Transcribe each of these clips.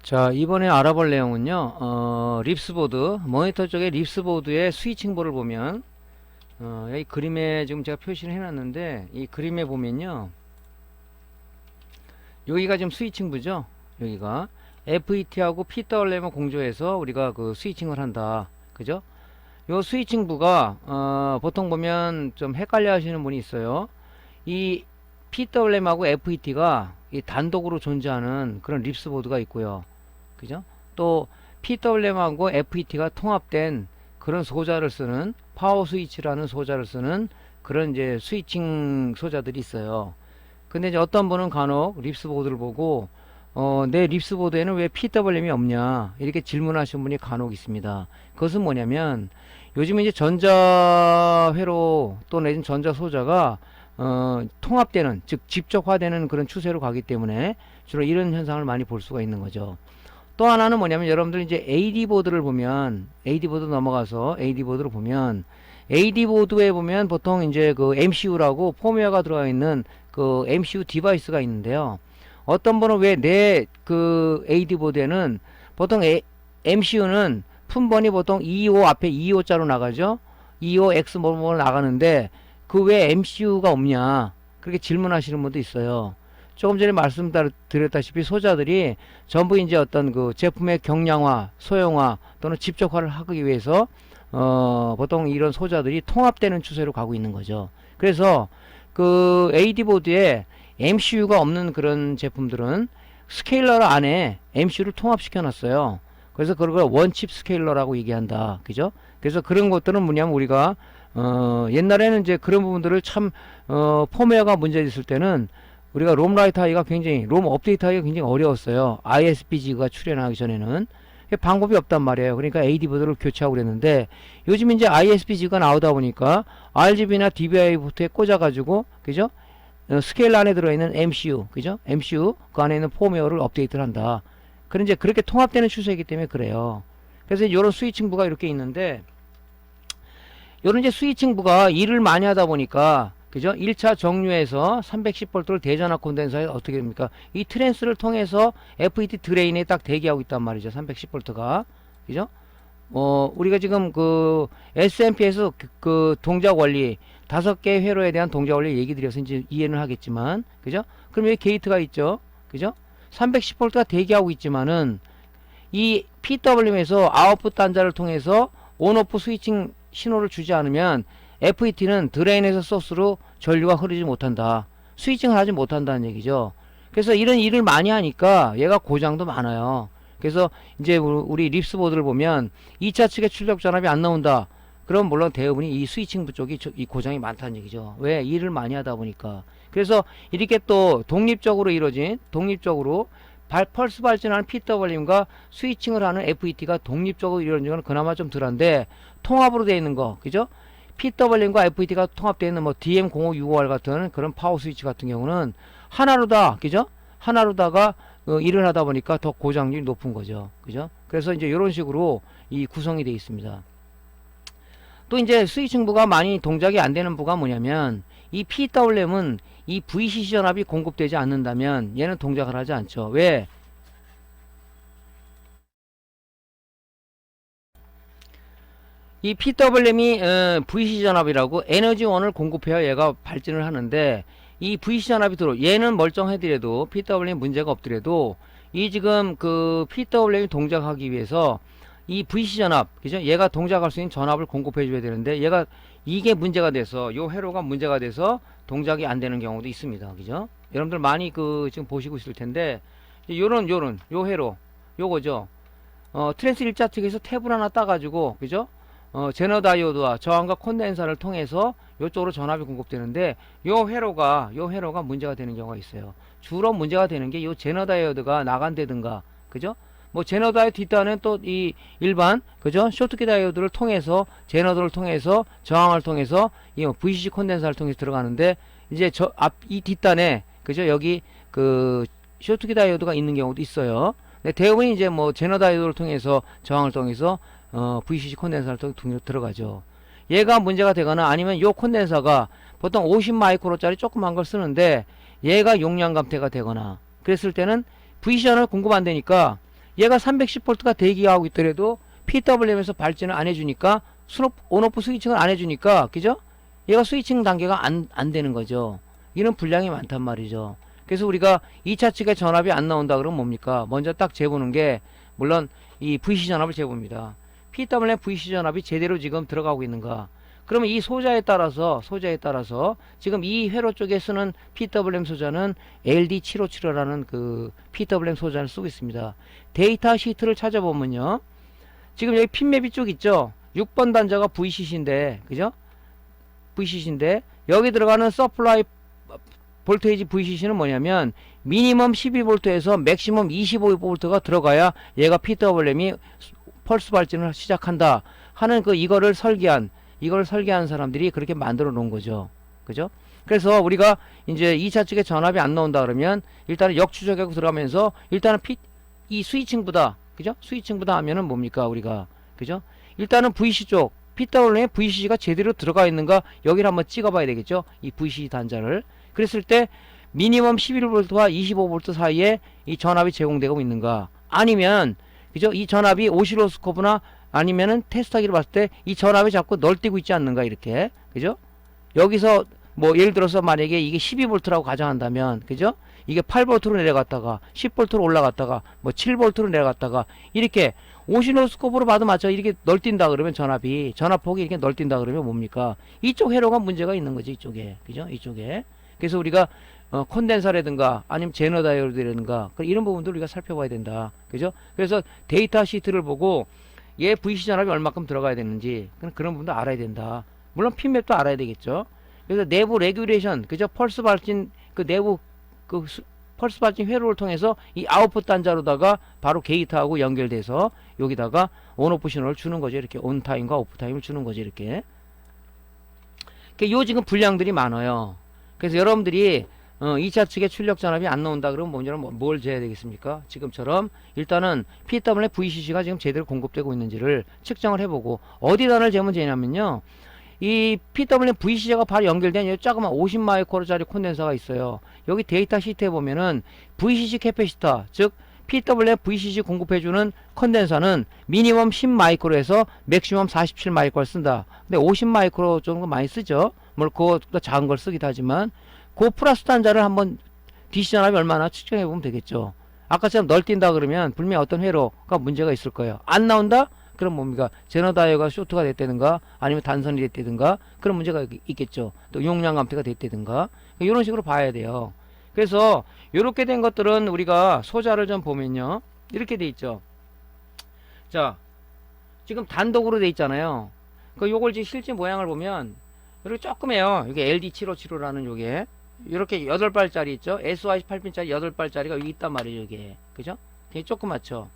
자, 이번에 알아볼 내용은요, 립스보드, 모니터 쪽에 립스보드의 스위칭볼을 보면, 여기 그림에 지금 제가 표시를 해놨는데, 이 그림에 보면요, 여기가 지금 스위칭부죠? 여기가. FET하고 PWM을 공조해서 우리가 그 스위칭을 한다. 그죠? 요 스위칭부가, 보통 보면 좀 헷갈려 하시는 분이 있어요. 이 PWM하고 FET가 이 단독으로 존재하는 그런 립스보드가 있고요. 그죠? 또 PWM하고 FET가 통합된 그런 소자를 쓰는 파워 스위치라는 소자를 쓰는 그런 이제 스위칭 소자들이 있어요. 근데 이제 어떤 분은 간혹 립스보드를 보고 내 립스보드에는 왜 PWM이 없냐 이렇게 질문하시는 분이 간혹 있습니다. 그것은 뭐냐면 요즘 이제 전자회로 또 내진 전자 소자가 통합되는 즉 집적화되는 그런 추세로 가기 때문에 주로 이런 현상을 많이 볼 수가 있는 거죠. 또 하나는 뭐냐면 여러분들 이제 AD보드를 보면 AD보드 넘어가서 AD보드를 보면 AD보드에 보면 보통 이제 그 MCU라고 펌웨어가 들어가 있는 그 MCU 디바이스가 있는데요. 어떤 분은 왜 내 그 AD보드에는 보통 MCU는 품번이 보통 25 앞에 25자로 나가죠. 25X 뭐 나가는데 그 왜 MCU가 없냐 그렇게 질문하시는 분도 있어요. 조금 전에 말씀드렸다시피 소자들이 전부 이제 어떤 그 제품의 경량화, 소형화 또는 집적화를 하기 위해서 보통 이런 소자들이 통합되는 추세로 가고 있는 거죠. 그래서 그 AD보드에 MCU가 없는 그런 제품들은 스케일러 안에 MCU를 통합시켜 놨어요. 그래서 그걸 원칩 스케일러라고 얘기한다. 그죠? 그래서 그런 것들은 뭐냐면 우리가 옛날에는 이제 그런 부분들을 참 펌웨어가 문제 있을 때는 우리가 롬 라이트 하기가 굉장히 롬 업데이트 하기가 굉장히 어려웠어요. ISPG가 출현하기 전에는 방법이 없단 말이에요. 그러니까 AD보드를 교체하고 그랬는데 요즘 이제 ISPG가 나오다 보니까 RGB나 DVI 포트에 꽂아가지고 그죠? 스케일 안에 들어있는 MCU 그죠? MCU 그 안에 있는 펌웨어를 업데이트를 한다. 그런 이제 그렇게 통합되는 추세이기 때문에 그래요. 그래서 이런 스위칭부가 이렇게 있는데 요런 이제 스위칭부가 일을 많이 하다 보니까 그죠? 1차 정류에서 310V를 대전압 콘덴서에 어떻게 됩니까? 이 트랜스를 통해서 FET 드레인에 딱 대기하고 있단 말이죠. 310V가. 그죠? 우리가 지금 그 SMP에서 그 동작 원리 5개 회로에 대한 동작 원리 얘기 드려서 이제 이해는 하겠지만 그죠? 그럼 여기 게이트가 있죠. 그죠? 310V가 대기하고 있지만은 이 PWM에서 아웃풋 단자를 통해서 온오프 스위칭 신호를 주지 않으면 FET는 드레인에서 소스로 전류가 흐르지 못한다. 스위칭을 하지 못한다는 얘기죠. 그래서 이런 일을 많이 하니까 얘가 고장도 많아요. 그래서 이제 우리 립스보드를 보면 2차 측의 출력 전압이 안 나온다. 그럼 물론 대부분이 이 스위칭부 쪽이 이 고장이 많다는 얘기죠. 왜? 일을 많이 하다 보니까. 그래서 이렇게 또 독립적으로 이루어진 독립적으로 펄스 발전하는 PWM과 스위칭을 하는 FET가 독립적으로 이루어진 건 그나마 좀 덜한데 통합으로 되어 있는 거 그죠? PWM과 FET가 통합되어 있는 뭐 DM0565R 같은 그런 파워 스위치 같은 경우는 하나로 다 그죠? 하나로다가 일을 하다 보니까 더 고장률이 높은 거죠. 그죠? 그래서 이제 이런 식으로 이 구성이 되어 있습니다. 또 이제 스위칭부가 많이 동작이 안 되는 부가 뭐냐면 이 PWM은 이 VCC 전압이 공급되지 않는다면 얘는 동작을 하지 않죠. 왜? 이 PWM이 VCC 전압이라고 에너지원을 공급해야 얘가 발진을 하는데 이 VCC 전압이 얘는 멀쩡하더라도 PWM이 문제가 없더라도 이 지금 그 PWM이 동작하기 위해서 이 VCC 전압 그죠? 얘가 동작할 수 있는 전압을 공급해 줘야 되는데 얘가 이게 문제가 돼서 요 회로가 문제가 돼서 동작이 안 되는 경우도 있습니다. 그죠? 여러분들 많이 그 지금 보시고 있을 텐데 요런 요 회로 요거죠. 트랜스 일자 측에서 탭을 하나 따가지고 그죠? 제너 다이오드와 저항과 콘덴서를 통해서 이쪽으로 전압이 공급되는데 요 회로가 문제가 되는 경우가 있어요. 주로 문제가 되는 게 요 제너 다이오드가 나간다든가 그죠? 뭐 제너 다이오드 뒷단은 또 이 일반 그죠? 쇼트키 다이오드를 통해서 제너들을 통해서 저항을 통해서 이 VCC 콘덴서를 통해서 들어가는데 이제 이 뒷단에 그죠? 여기 그 쇼트키 다이오드가 있는 경우도 있어요. 근데 대부분 이제 뭐 제너 다이오드를 통해서 저항을 통해서 VCC 콘덴서를 통해서 들어가죠. 얘가 문제가 되거나 아니면 요 콘덴서가 보통 50 마이크로짜리 조그만 걸 쓰는데 얘가 용량 감퇴가 되거나 그랬을 때는 VCC를 공급 안 되니까 얘가 310V가 대기하고 있더라도 PWM에서 발전을 안 해주니까 온오프 스위칭을 안 해주니까 그죠? 얘가 스위칭 단계가 안 되는 거죠. 이런 불량이 많단 말이죠. 그래서 우리가 2차 측에 전압이 안 나온다 그러면 뭡니까? 먼저 딱 재보는 게 물론 이 VC 전압을 재봅니다. PWM VC 전압이 제대로 지금 들어가고 있는가? 그러면 이 소자에 따라서 지금 이 회로 쪽에 쓰는 PWM 소자는 LD757라는 그 PWM 소자를 쓰고 있습니다. 데이터 시트를 찾아보면요. 지금 여기 핀맵이 쭉 있죠. 6번 단자가 VCC인데, 그죠? VCC인데, 여기 들어가는 서플라이 볼테이지 VCC는 뭐냐면, 미니멈 12V에서 맥시멈 25V가 들어가야 얘가 PWM이 펄스 발진을 시작한다 하는 이거를 설계한 사람들이 그렇게 만들어 놓은 거죠. 그죠? 그래서 우리가 이제 2차 측에 전압이 안 나온다 그러면, 일단은 역추적하고 들어가면서, 일단은 이 스위칭보다, 그죠? 스위칭보다 하면은 뭡니까, 우리가. 그죠? 일단은 VC 쪽, PWM에 VCC가 제대로 들어가 있는가, 여기를 한번 찍어 봐야 되겠죠? 이 VCC 단자를. 그랬을 때, 미니멈 11V와 25V 사이에 이 전압이 제공되고 있는가. 아니면, 그죠? 이 전압이 오실로스코프나 아니면은 테스트하기를 봤을 때 이 전압이 자꾸 널뛰고 있지 않는가, 이렇게. 그죠? 여기서, 뭐, 예를 들어서 만약에 이게 12V라고 가정한다면, 그죠? 이게 8V로 내려갔다가 10V로 올라갔다가 뭐 7V로 내려갔다가 이렇게 오실로스코프로 봐도 맞죠. 이렇게 널뛴다 그러면 전압폭이 이렇게 널뛴다 그러면 뭡니까? 이쪽 회로가 문제가 있는 거지, 이쪽에. 그죠? 이쪽에. 그래서 우리가 콘덴서라든가 아니면 제너 다이오드라든가 이런 부분도 우리가 살펴봐야 된다. 그죠? 그래서 데이터 시트를 보고 얘 VC 전압이 얼마큼 들어가야 되는지 그런 부분도 알아야 된다. 물론 핀맵도 알아야 되겠죠. 그래서 내부 레귤레이션, 그죠? 펄스 발진 내부 펄스 발진 회로를 통해서 이 아웃풋 단자로다가 바로 게이트하고 연결돼서 여기다가 온오프 신호를 주는 거죠. 이렇게 온타임과 오프타임을 주는 거죠. 이렇게. 요 지금 불량들이 많아요. 그래서 여러분들이 2차 측에 출력 전압이 안 나온다 그러면 뭘 재야 되겠습니까? 지금처럼 일단은 PWM VCC가 지금 제대로 공급되고 있는지를 측정을 해보고 어디다를 재면 되냐면요. 이 PWM VCC가 바로 연결된 이 조그만 50마이크로짜리 콘덴서가 있어요. 여기 데이터 시트에 보면은 VCC 캐패시터, 즉 PWM VCC 공급해주는 컨덴서는 미니멈 10마이크로에서 맥시멈 47마이크로를 쓴다. 근데 50마이크로 정도 많이 쓰죠. 물론 그것보다 작은 걸 쓰기도 하지만 그 플러스 단자를 한번 DC 전압이 얼마나 측정해 보면 되겠죠. 아까처럼 널뛴다 그러면 분명히 어떤 회로가 문제가 있을 거예요. 안 나온다? 그럼 뭡니까? 제너 다이어가 쇼트가 됐다든가 아니면 단선이 됐다든가 그런 문제가 있겠죠. 또 용량 감퇴가 됐다든가 이런 식으로 봐야 돼요. 그래서 이렇게 된 것들은 우리가 소자를 좀 보면요. 이렇게 돼 있죠. 자, 지금 단독으로 돼 있잖아요. 요걸 지금 실제 모양을 보면 이렇게 조그매요. 이게 LD757라는 요게 이렇게 8발짜리 있죠. SY 8핀짜리 8발짜리가 여기 있단 말이에요. 이게. 그죠? 되게 조그맣죠.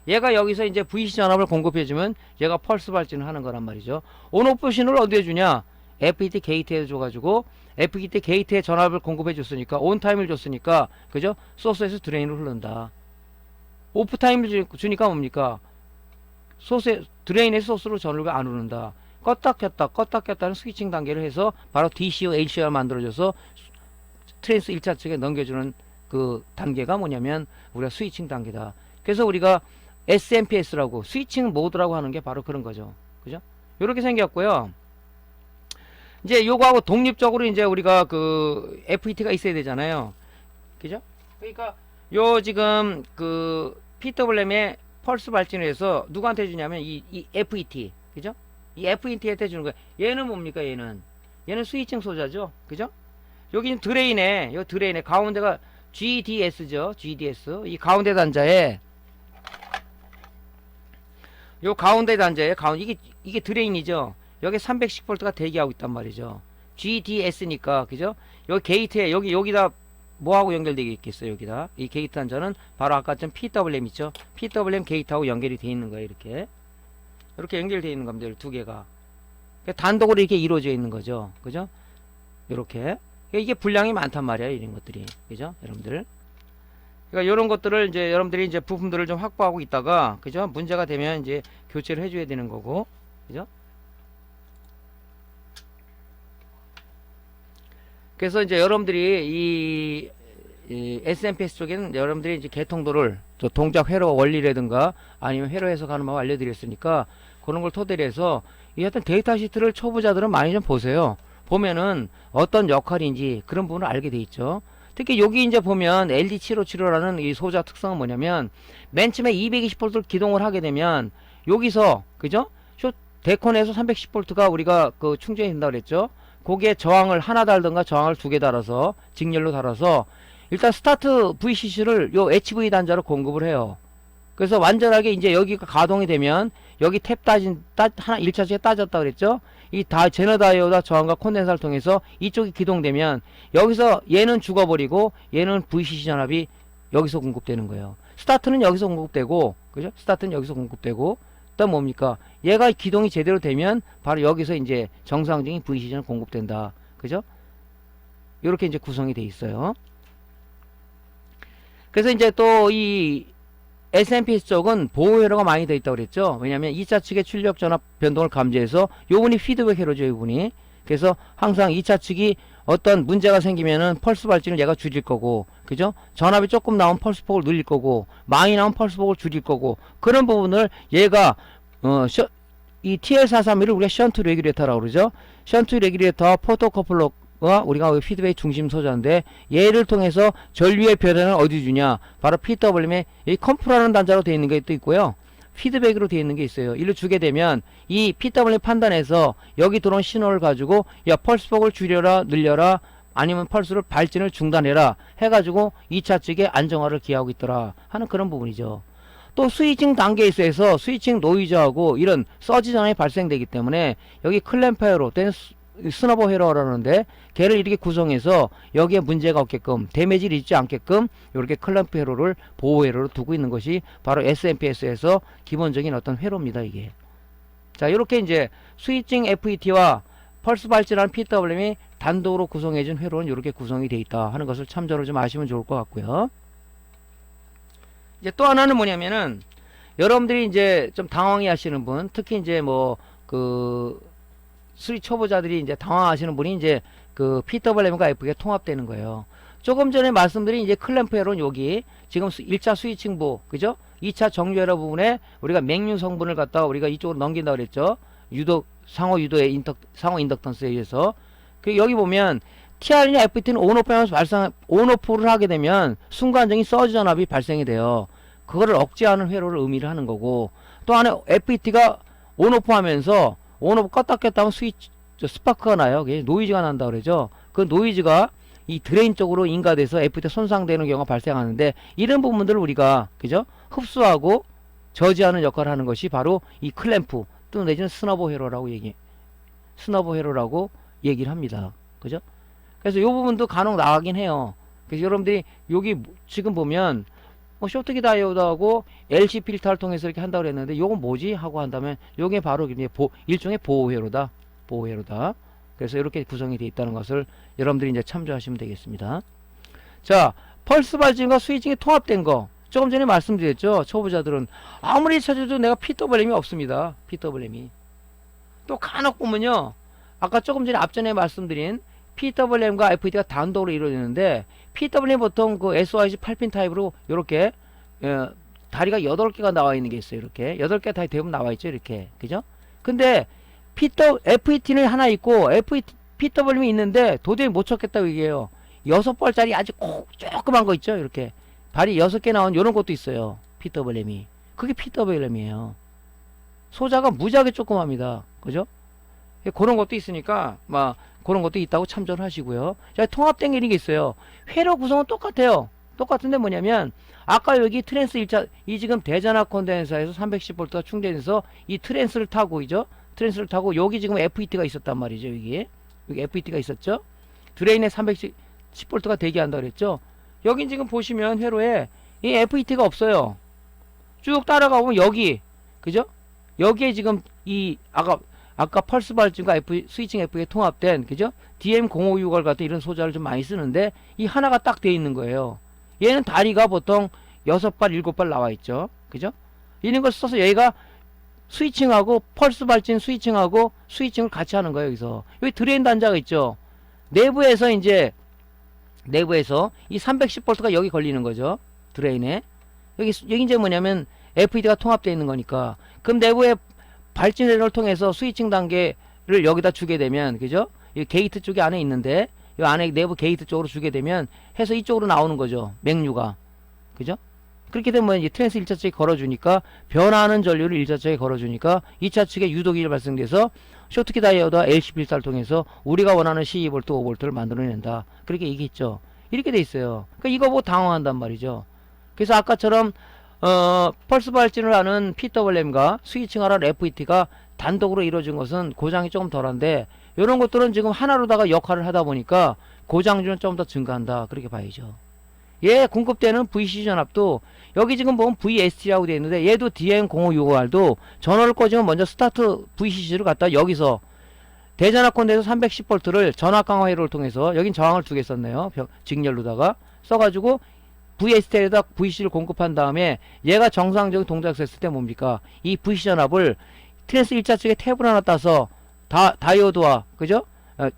얘가 여기서 이제 VC 전압을 공급해주면 얘가 펄스 발진을 하는 거란 말이죠. 온오프 신호를 어디에 주냐? FET 게이트에 줘가지고 FET 게이트에 전압을 공급해 줬으니까 온타임을 줬으니까 그죠? 소스에서 드레인으로 흐른다. 오프타임을 주니까 뭡니까? 드레인에서 소스로 전압을 안 흐른다. 껐다 켰다는 스위칭 단계를 해서 바로 DCO, HCR 만들어줘서 트랜스 1차 측에 넘겨주는 그 단계가 뭐냐면 우리가 스위칭 단계다. 그래서 우리가 SMPS라고 스위칭 모드라고 하는 게 바로 그런 거죠. 그죠? 요렇게 생겼고요. 이제 요거하고 독립적으로 이제 우리가 그 FET가 있어야 되잖아요. 그죠? 그러니까 요 지금 그 PWM의 펄스 발진을 해서 누구한테 주냐면 이 FET. 그죠? 이 FET한테 주는 거예요. 얘는 뭡니까? 얘는 스위칭 소자죠. 그죠? 여기는 드레인에 가운데가 GDS죠. GDS. 이 가운데 단자에 이게 드레인이죠. 여기 310V가 대기하고 있단 말이죠. GDS니까, 그죠? 여기 게이트에, 여기다 뭐하고 연결되어 있겠어요, 여기다. 이 게이트 단자는 바로 아까처럼 PWM 있죠? PWM 게이트하고 연결이 되어 있는 거예요, 이렇게. 이렇게 연결되어 있는 겁니다, 두 개가. 단독으로 이렇게 이루어져 있는 거죠. 그죠? 이렇게. 이게 분량이 많단 말이에요, 이런 것들이. 그죠? 여러분들. 그러니까 이런 것들을 이제 여러분들이 이제 부품들을 좀 확보하고 있다가, 그죠? 문제가 되면 이제 교체를 해줘야 되는 거고, 그죠? 그래서 이제 여러분들이 이 SMPS 쪽에는 여러분들이 이제 개통도를 저 동작 회로 원리라든가 아니면 회로 해석하는 방법 알려드렸으니까 그런 걸 토대로 해서 이 어떤 데이터 시트를 초보자들은 많이 좀 보세요. 보면은 어떤 역할인지 그런 부분을 알게 돼 있죠. 특히 여기 이제 보면 LD7575라는 이 소자 특성은 뭐냐면 맨 처음에 220V 기동을 하게 되면 여기서 그죠? 데콘에서 310V가 우리가 그 충전이 된다 그랬죠. 거기에 저항을 하나 달든가 저항을 두 개 달아서 직렬로 달아서 일단 스타트 VCC를 요 HV 단자로 공급을 해요. 그래서 완전하게 이제 여기가 가동이 되면 여기 탭 하나 1차적에 따졌다 그랬죠. 이 제너 다이오드 저항과 콘덴서를 통해서 이쪽이 기동되면 여기서 얘는 죽어버리고 얘는 VCC 전압이 여기서 공급되는 거예요. 스타트는 여기서 공급되고 그죠? 스타트는 여기서 공급되고 또 뭡니까? 얘가 기동이 제대로 되면 바로 여기서 이제 정상적인 VCC 전압 공급된다. 그죠? 이렇게 이제 구성이 돼 있어요. 그래서 이제 또 이 SMPS 쪽은 보호 회로가 많이 되어 있다고 그랬죠. 왜냐하면 2차 측의 출력 전압 변동을 감지해서 요 부분이 피드백 회로죠, 요 부분이. 그래서 항상 2차 측이 어떤 문제가 생기면은 펄스 발진을 얘가 줄일 거고, 그죠? 전압이 조금 나오면 펄스 폭을 늘릴 거고, 많이 나오면 펄스 폭을 줄일 거고, 그런 부분을 얘가 이 TL431을 우리가 션트 레귤레이터라고 그러죠. 션트 레귤레이터 포토커플러가 우리가 피드백 중심 소자인데 얘를 통해서 전류의 변화는 어디 주냐? 바로 PWM의 이 컴프라는 단자로 되어 있는 게 또 있고요. 피드백으로 되어 있는 게 있어요. 이를 주게 되면 이 PWM 판단해서 여기 들어온 신호를 가지고 야 펄스폭을 줄여라 늘려라 아니면 펄스를 발진을 중단해라 해가지고 2차 측에 안정화를 기하고 있더라 하는 그런 부분이죠. 또 스위칭 단계에 있어서 스위칭 노이즈하고 이런 서지 전환이 발생되기 때문에 여기 클램프 회로 또는 스너버 회로라는데 걔를 이렇게 구성해서 여기에 문제가 없게끔 데미지를 입지 않게끔 이렇게 클램프 회로를 보호 회로로 두고 있는 것이 바로 SMPS에서 기본적인 어떤 회로입니다. 이게 자 이렇게 이제 스위칭 FET와 펄스 발진하는 PWM이 단독으로 구성해진 회로는 이렇게 구성이 되어 있다 하는 것을 참조로 좀 아시면 좋을 것 같고요. 이제 또 하나는 뭐냐면은 여러분들이 이제 좀 당황해 하시는 분 특히 이제 뭐 수리 초보자들이 이제 당황하시는 분이 이제 그 PWM과 F가 통합되는 거예요. 조금 전에 말씀드린 이제 클램프 회로는 여기 지금 1차 스위칭부 그죠? 2차 정류 회로 부분에 우리가 맥류 성분을 갖다가 우리가 이쪽으로 넘긴다고 그랬죠. 상호 유도의 상호 인덕턴스에 의해서 그 여기 보면 TR이나 FET는 온오프하면서 온오프를 하게 되면 순간적인 서지 전압이 발생이 돼요. 그거를 억제하는 회로를 의미를 하는 거고 또 안에 FET가 온오프 하면서 온오프 껐다 켰다 하면 스파크가 나요. 노이즈가 난다 그러죠. 그 노이즈가 이 드레인 쪽으로 인가돼서 FET 손상되는 경우가 발생하는데 이런 부분들을 우리가 그죠? 흡수하고 저지하는 역할을 하는 것이 바로 이 클램프 또 내지는 스너버 회로라고 얘기를 합니다. 그죠? 그래서 이 부분도 간혹 나가긴 해요. 그래서 여러분들이 여기 지금 보면 쇼트키 다이오드하고 LC 필터를 통해서 이렇게 한다고 그랬는데 요건 뭐지? 하고 한다면 요게 바로 일종의 보호회로다. 보호회로다. 그래서 이렇게 구성이 되어 있다는 것을 여러분들이 이제 참조하시면 되겠습니다. 자, 펄스 발진과 스위칭이 통합된 거. 조금 전에 말씀드렸죠. 초보자들은 아무리 찾아도 내가 PWM이 없습니다. PWM이. 또 간혹 보면요. 아까 조금 전에 앞전에 말씀드린 PWM과 FET가 단독으로 이루어지는데 PWM 보통 그 SOIC 8핀 타입으로 이렇게 다리가 8개가 나와 있는 게 있어요. 이렇게 8개 다리 대부분 나와 있죠. 이렇게 그죠? 근데 FET는 하나 있고 PWM이 있는데 도저히 못 찾겠다고 얘기해요. 6벌짜리 아주 조그만 거 있죠. 이렇게 발이 6개 나온 이런 것도 있어요. PWM이 그게 PWM이에요. 소자가 무지하게 조그맣니다. 그죠? 그런 것도 있으니까 막 그런 것도 있다고 참조를 하시고요. 자, 통합된 게 있어요. 회로 구성은 똑같아요. 똑같은데 뭐냐면 아까 여기 트랜스 1차 이 지금 대전압 콘덴서에서 310V가 충전해서 이 트랜스를 타고 트랜스를 타고 여기 지금 FET가 있었단 말이죠. 여기 FET가 있었죠. 드레인에 310V가 대기한다 그랬죠. 여긴 지금 보시면 회로에 이 FET가 없어요. 쭉 따라가 보면 여기 그죠? 여기에 지금 이 아까 펄스 발진과 스위칭 F에 통합된 그죠? DM056R 같은 이런 소자를 좀 많이 쓰는데 이 하나가 딱 돼 있는 거예요. 얘는 다리가 보통 6발 7발 나와 있죠. 그죠? 이런 걸 써서 얘가 스위칭하고 펄스 발진 스위칭하고 스위칭을 같이 하는 거예요. 여기서 여기 드레인 단자가 있죠. 내부에서 이제 내부에서 이 310V가 여기 걸리는 거죠. 드레인에. 여기 이제 뭐냐면 FED가 통합되어 있는 거니까. 그럼 내부에 발진회를 통해서 스위칭 단계를 여기다 주게 되면, 그죠? 이 게이트 쪽이 안에 있는데, 이 안에 내부 게이트 쪽으로 주게 되면 해서 이쪽으로 나오는 거죠. 맥류가. 그죠? 그렇게 되면 이제 트랜스 1차 측에 걸어주니까 변화하는 전류를 1차 측에 걸어주니까 2차 측에 유도기를 발생돼서 쇼트키 다이오드와 LC 필터를 통해서 우리가 원하는 12V, 5V를 만들어낸다. 그렇게 얘기했죠. 이렇게 돼 있어요. 그러니까 이거 보고 당황한단 말이죠. 그래서 아까처럼 펄스 발진을 하는 PWM과 스위칭하는 FET가 단독으로 이루어진 것은 고장이 조금 덜한데 이런 것들은 지금 하나로다가 역할을 하다 보니까 고장률은 좀 더 증가한다. 그렇게 봐야죠. 얘 공급되는 VCC 전압도 여기 지금 보면 VST라고 되어 있는데 얘도 DM0565R도 전원을 꺼지면 먼저 스타트 VCC를 갖다 여기서 대전압 콘덴서 310V를 전압 강화 회로를 통해서 여긴 저항을 두 개 썼네요. 직렬로다가 써가지고 VST에다 VCC를 공급한 다음에 얘가 정상적인 동작을 했을 때 뭡니까? 이 VCC 전압을 트랜스 1차 측에 탭을 하나 따서 다이오드와 그죠?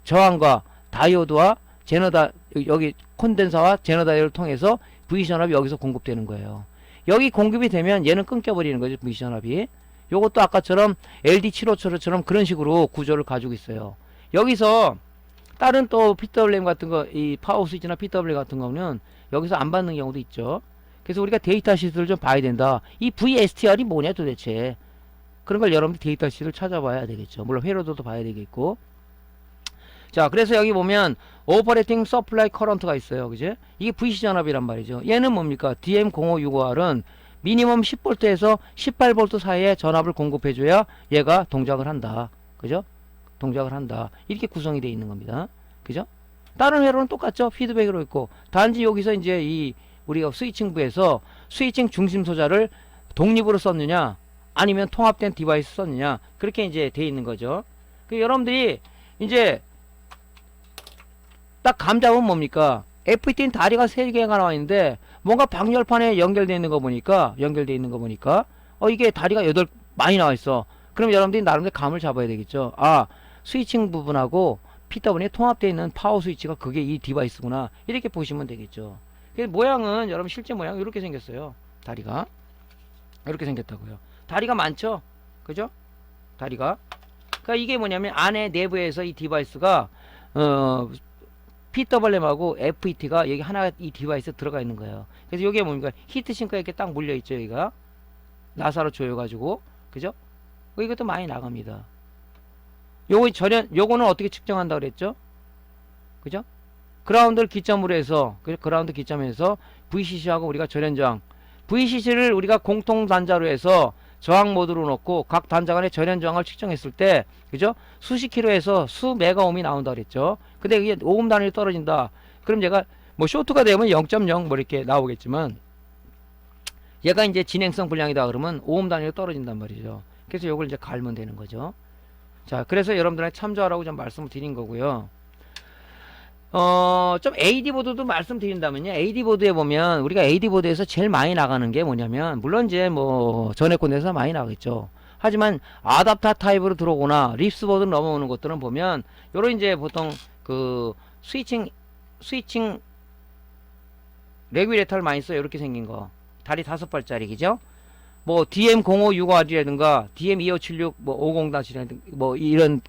저항과 다이오드와 제너다 여기 콘덴서와 제너다이를 통해서 VC 전압이 여기서 공급되는 거예요. 여기 공급이 되면 얘는 끊겨버리는 거죠. VC 전압이. 요것도 아까처럼 LD757처럼 그런 식으로 구조를 가지고 있어요. 여기서 다른 또 PWM 같은 거, 이 파워 스위치나 PWM 같은 거는 여기서 안 받는 경우도 있죠. 그래서 우리가 데이터 시트를 좀 봐야 된다. 이 VSTR이 뭐냐 도대체. 그런 걸 여러분들 데이터 시트를 찾아봐야 되겠죠. 물론 회로도도 봐야 되겠고. 자, 그래서 여기 보면 오퍼레이팅 서플라이 커런트가 있어요. 그죠? 이게 VC 전압이란 말이죠. 얘는 뭡니까? DM0565R은 미니멈 10V에서 18V 사이에 전압을 공급해줘야 얘가 동작을 한다. 그죠? 동작을 한다. 이렇게 구성이 되어 있는 겁니다. 그죠? 다른 회로는 똑같죠? 피드백으로 있고. 단지 여기서 이제 이 우리가 스위칭부에서 스위칭 중심 소자를 독립으로 썼느냐 아니면 통합된 디바이스 썼느냐 그렇게 이제 되어 있는 거죠. 그 여러분들이 이제 딱 감 잡으면 뭡니까? FET는 다리가 3개가 나와 있는데 뭔가 방열판에 연결되어 있는 거 보니까 이게 다리가 많이 나와 있어. 그럼 여러분들이 나름대로 감을 잡아야 되겠죠. 아, 스위칭 부분하고 PWM이 통합되어 있는 파워 스위치가 그게 이 디바이스구나. 이렇게 보시면 되겠죠. 모양은 여러분 실제 모양 이렇게 생겼어요. 다리가 이렇게 생겼다고요. 다리가 많죠? 그죠? 다리가. 그러니까 이게 뭐냐면 안에 내부에서 이 디바이스가 PWM하고 FET가 여기 하나 이 디바이스에 들어가 있는 거예요. 그래서 이게 뭡니까? 히트싱크가 이렇게 딱 물려 있죠. 여기가 나사로 조여가지고 그죠? 이것도 많이 나갑니다. 요거는 어떻게 측정한다 그랬죠? 그죠? 그라운드를 기점으로 해서 그라운드 기점에서 VCC하고 우리가 전연저항 VCC를 우리가 공통 단자로 해서 저항 모드로 놓고 각 단자 간의 전연 저항을 측정했을 때 그죠? 수십 킬로에서 수 메가옴이 나온다 그랬죠. 근데 이게 오hm 단위로 떨어진다. 그럼 얘가 뭐 쇼트가 되면 0.0 뭐 이렇게 나오겠지만 얘가 이제 진행성 불량이다 그러면 오hm 단위로 떨어진단 말이죠. 그래서 이걸 이제 갈면 되는 거죠. 자, 그래서 여러분들한테 참조하라고 좀 말씀을 드린 거고요. 좀 AD보드도 말씀드린다면요. AD보드에 보면, 우리가 AD보드에서 제일 많이 나가는 게 뭐냐면, 물론 이제 뭐, 전에 콘덴서 많이 나가겠죠. 하지만, 아답터 타입으로 들어오거나, 립스보드 넘어오는 것들은 보면, 요런 이제 보통, 스위칭, 레귤레이터를 많이 써요. 이렇게 생긴 거. 다리 5발짜리, 그죠? 뭐, DM0565R이라든가, DM2576, 뭐, 50-이라든가, 뭐, 이런